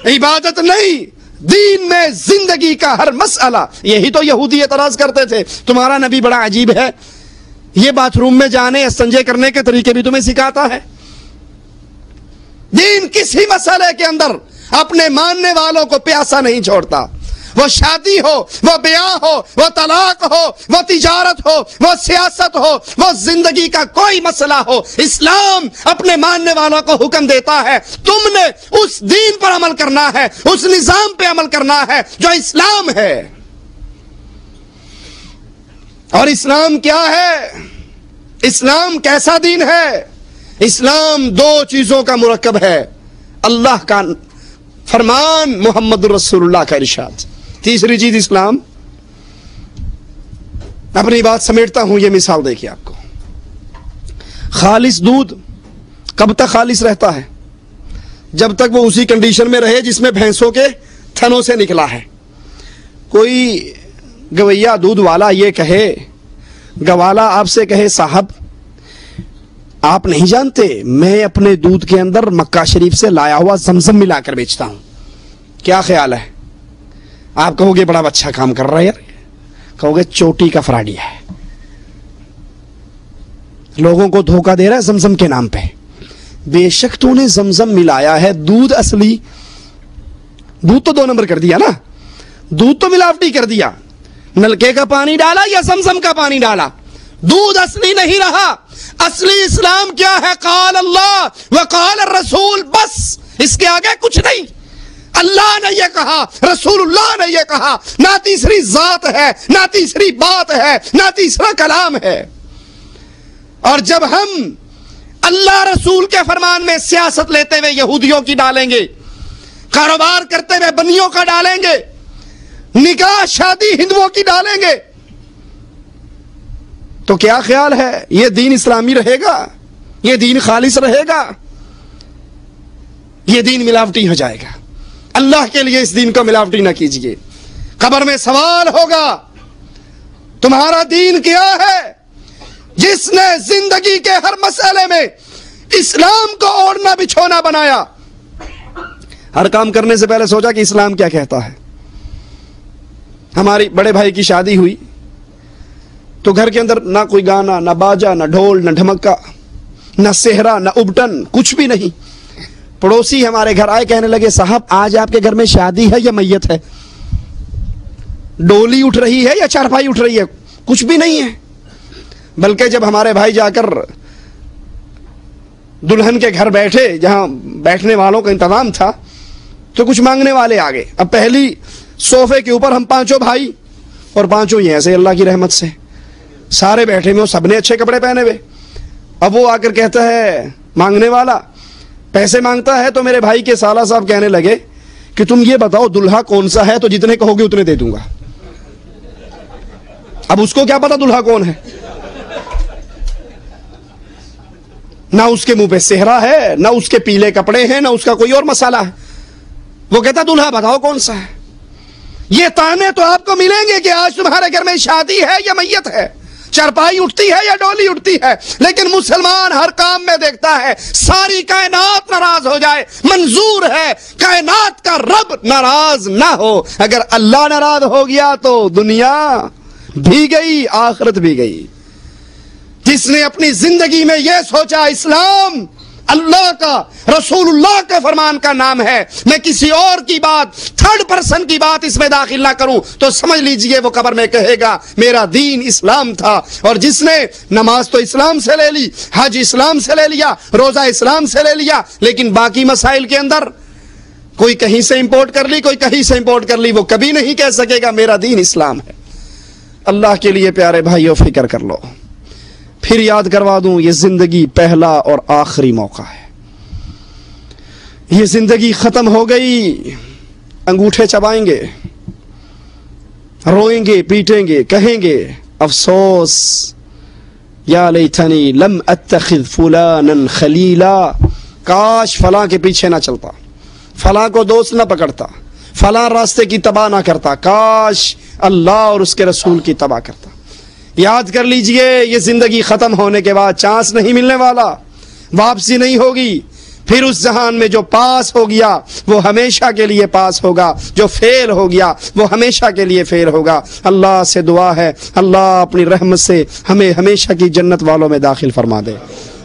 S2: عبادت نہیں، دین میں زندگی کا ہر مسئلہ۔ یہی تو یہودی اعتراض کرتے تھے، تمہارا نبی بڑا عجیب ہے، یہ باتھ روم میں جانے، استنجے کرنے کے طریقے بھی تمہیں سکھاتا ہے۔ دین کسی مسئلے کے اندر اپنے ماننے والوں کو پیاسا نہیں چھوڑتا، وہ شادی ہو، وہ بیاہ ہو، وہ طلاق ہو، وہ تجارت ہو، وہ سیاست ہو، وہ زندگی کا کوئی مسئلہ ہو، اسلام اپنے ماننے والوں کو حکم دیتا ہے تم نے اس دین پر عمل کرنا ہے، اس نظام پہ عمل کرنا ہے جو اسلام ہے۔ اور اسلام کیا ہے؟ اسلام کیسا دین ہے؟ اسلام دو چیزوں کا مرکب ہے، اللہ کا فرمان، محمد رسول اللہ کا ارشاد۔ تیسری چیز اسلام، اپنی بات سمیٹتا ہوں، یہ مثال دیکھیے آپ کو۔ خالص دودھ کب تک خالص رہتا ہے؟ جب تک وہ اسی کنڈیشن میں رہے جس میں بھینسوں کے تھنوں سے نکلا ہے۔ کوئی گویا دودھ والا یہ کہے، گوالا آپ سے کہے صاحب آپ نہیں جانتے میں اپنے دودھ کے اندر مکہ شریف سے لایا ہوا زمزم ملا کر بیچتا ہوں، کیا خیال ہے؟ آپ کہو گے بڑا اچھا کام کر رہا ہے یار، کہو گے چوٹی کا فراڈی ہے، لوگوں کو دھوکہ دے رہا ہے زمزم کے نام پہ۔ بے شک تو نے زمزم ملایا ہے، دودھ اصلی، دودھ تو 2 نمبر کر دیا نا، دودھ تو ملاوٹی کر دیا، نلکے کا پانی ڈالا یا زمزم کا پانی ڈالا، دودھ اصلی نہیں رہا۔ اصلی اسلام کیا ہے؟ قال اللہ وقال الرسول، بس اس کے آگے کچھ نہیں۔ اللہ نے یہ کہا، رسول اللہ نے یہ کہا، نہ تیسری ذات ہے، نہ تیسری بات ہے، نہ تیسرا کلام ہے۔ اور جب ہم اللہ رسول کے فرمان میں سیاست لیتے ہوئے یہودیوں کی ڈالیں گے، کاروبار کرتے ہوئے بنیوں کا ڈالیں گے، نکاح شادی ہندوؤں کی ڈالیں گے، تو کیا خیال ہے یہ دین اسلامی رہے گا؟ یہ دین خالص رہے گا؟ یہ دین ملاوٹی ہو جائے گا۔ اللہ کے لیے اس دین کو ملاوٹی نہ کیجیے۔ قبر میں سوال ہوگا تمہارا دین کیا ہے؟ جس نے زندگی کے ہر مسئلے میں اسلام کو اوڑھنا بچھونا بنایا، ہر کام کرنے سے پہلے سوچا کہ اسلام کیا کہتا ہے۔ ہماری بڑے بھائی کی شادی ہوئی تو گھر کے اندر نہ کوئی گانا، نہ باجا، نہ ڈھول، نہ ڈھمکا، نہ صحرا، نہ ابٹن، کچھ بھی نہیں۔ پڑوسی ہمارے گھر آئے، کہنے لگے صاحب آج آپ کے گھر میں شادی ہے یا میت ہے؟ ڈولی اٹھ رہی ہے یا چارپائی اٹھ رہی ہے؟ کچھ بھی نہیں ہے۔ بلکہ جب ہمارے بھائی جا کر دلہن کے گھر بیٹھے، جہاں بیٹھنے والوں کا انتظام تھا، تو کچھ مانگنے والے آ گئے۔ اب پہلی صوفے کے اوپر ہم 5 بھائی، اور 5 ہی ایسے اللہ کی رحمت سے سارے بیٹھے ہوئے، سب نے اچھے کپڑے پہنے ہوئے۔ اب وہ آ کر کہتا ہے مانگنے والا، پیسے مانگتا ہے، تو میرے بھائی کے سالہ صاحب کہنے لگے کہ تم یہ بتاؤ دلہا کون سا ہے، تو جتنے کہو گے اتنے دے دوں گا۔ اب اس کو کیا پتا دلہا کون ہے؟ نہ اس کے منہ پہ صحرا ہے، نہ اس کے پیلے کپڑے ہیں، نہ اس کا کوئی اور مسالہ ہے۔ وہ کہتا دلہا بتاؤ کون سا ہے۔ یہ تانے تو آپ کو ملیں گے کہ آج تمہارے گھر میں شادی ہے یا میت ہے، چارپائی اٹھتی ہے یا ڈولی اٹھتی ہے، لیکن مسلمان ہر کام میں دیکھتا ہے ساری کائنات ناراض ہو جائے، منظور ہے کائنات کا رب ناراض نہ ہو۔ اگر اللہ ناراض ہو گیا تو دنیا بھی گئی، آخرت بھی گئی۔ جس نے اپنی زندگی میں یہ سوچا اسلام اللہ کا، رسول اللہ کے فرمان کا نام ہے، میں کسی اور کی بات، 3rd پرسن کی بات اس میں داخل نہ کروں، تو سمجھ لیجئے وہ قبر میں کہے گا میرا دین اسلام تھا۔ اور جس نے نماز تو اسلام سے لے لی، حج اسلام سے لے لیا، روزہ اسلام سے لے لیا، لیکن باقی مسائل کے اندر کوئی کہیں سے امپورٹ کر لی، کوئی کہیں سے امپورٹ کر لی، وہ کبھی نہیں کہہ سکے گا میرا دین اسلام ہے۔ اللہ کے لیے پیارے بھائیو فکر کر لو۔ پھر یاد کروا دوں، یہ زندگی پہلا اور آخری موقع ہے۔ یہ زندگی ختم ہو گئی، انگوٹھے چبائیں گے، روئیں گے، پیٹیں گے، کہیں گے افسوس یا لیتنی لم اتخذ فلانا خلیلا، کاش فلاں کے پیچھے نہ چلتا، فلاں کو دوست نہ پکڑتا، فلاں راستے کی تباہ نہ کرتا، کاش اللہ اور اس کے رسول کی تباہ کرتا۔ یاد کر لیجئے، یہ زندگی ختم ہونے کے بعد چانس نہیں ملنے والا، واپسی نہیں ہوگی۔ پھر اس جہان میں جو پاس ہو گیا وہ ہمیشہ کے لیے پاس ہوگا، جو فیل ہو گیا وہ ہمیشہ کے لیے فیل ہوگا۔ اللہ سے دعا ہے اللہ اپنی رحمت سے ہمیں ہمیشہ کی جنت والوں میں داخل فرما دے،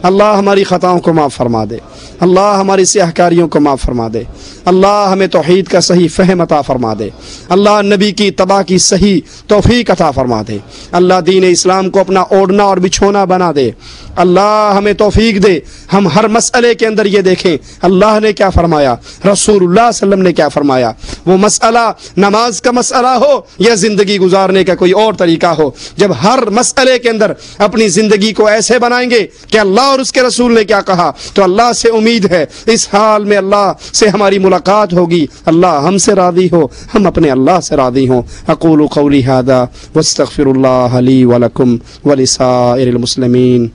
S2: اللہ ہماری خطاؤں کو معاف فرما دے۔ اللہ ہماری سیاہ کاریوں کو معاف فرما دے، اللہ ہمیں توحید کا صحیح فہم عطا فرما دے، اللہ نبی کی اتباع کی صحیح توفیق عطا فرما دے، اللہ دین اسلام کو اپنا اوڑھنا اور بچھونا بنا دے، اللہ ہمیں توفیق دے ہم ہر مسئلے کے اندر یہ دیکھیں اللہ نے کیا فرمایا، رسول اللہ صلی اللہ علیہ وسلم نے کیا فرمایا، وہ مسئلہ نماز کا مسئلہ ہو یا زندگی گزارنے کا کوئی اور طریقہ ہو، جب ہر مسئلے کے اندر اپنی زندگی کو ایسے بنائیں گے کہ اللہ اور اس کے رسول نے کیا کہا، تو اللہ سے امید ہے اس حال میں اللہ سے ہماری ملاقات ہوگی، اللہ ہم سے راضی ہو، ہم اپنے اللہ سے راضی ہوں۔ اقول قولی ھذا واستغفر اللہ لی ولکم ولسائر المسلمین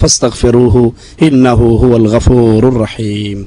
S2: فاستغفروہ انہ هو الغفور الرحیم۔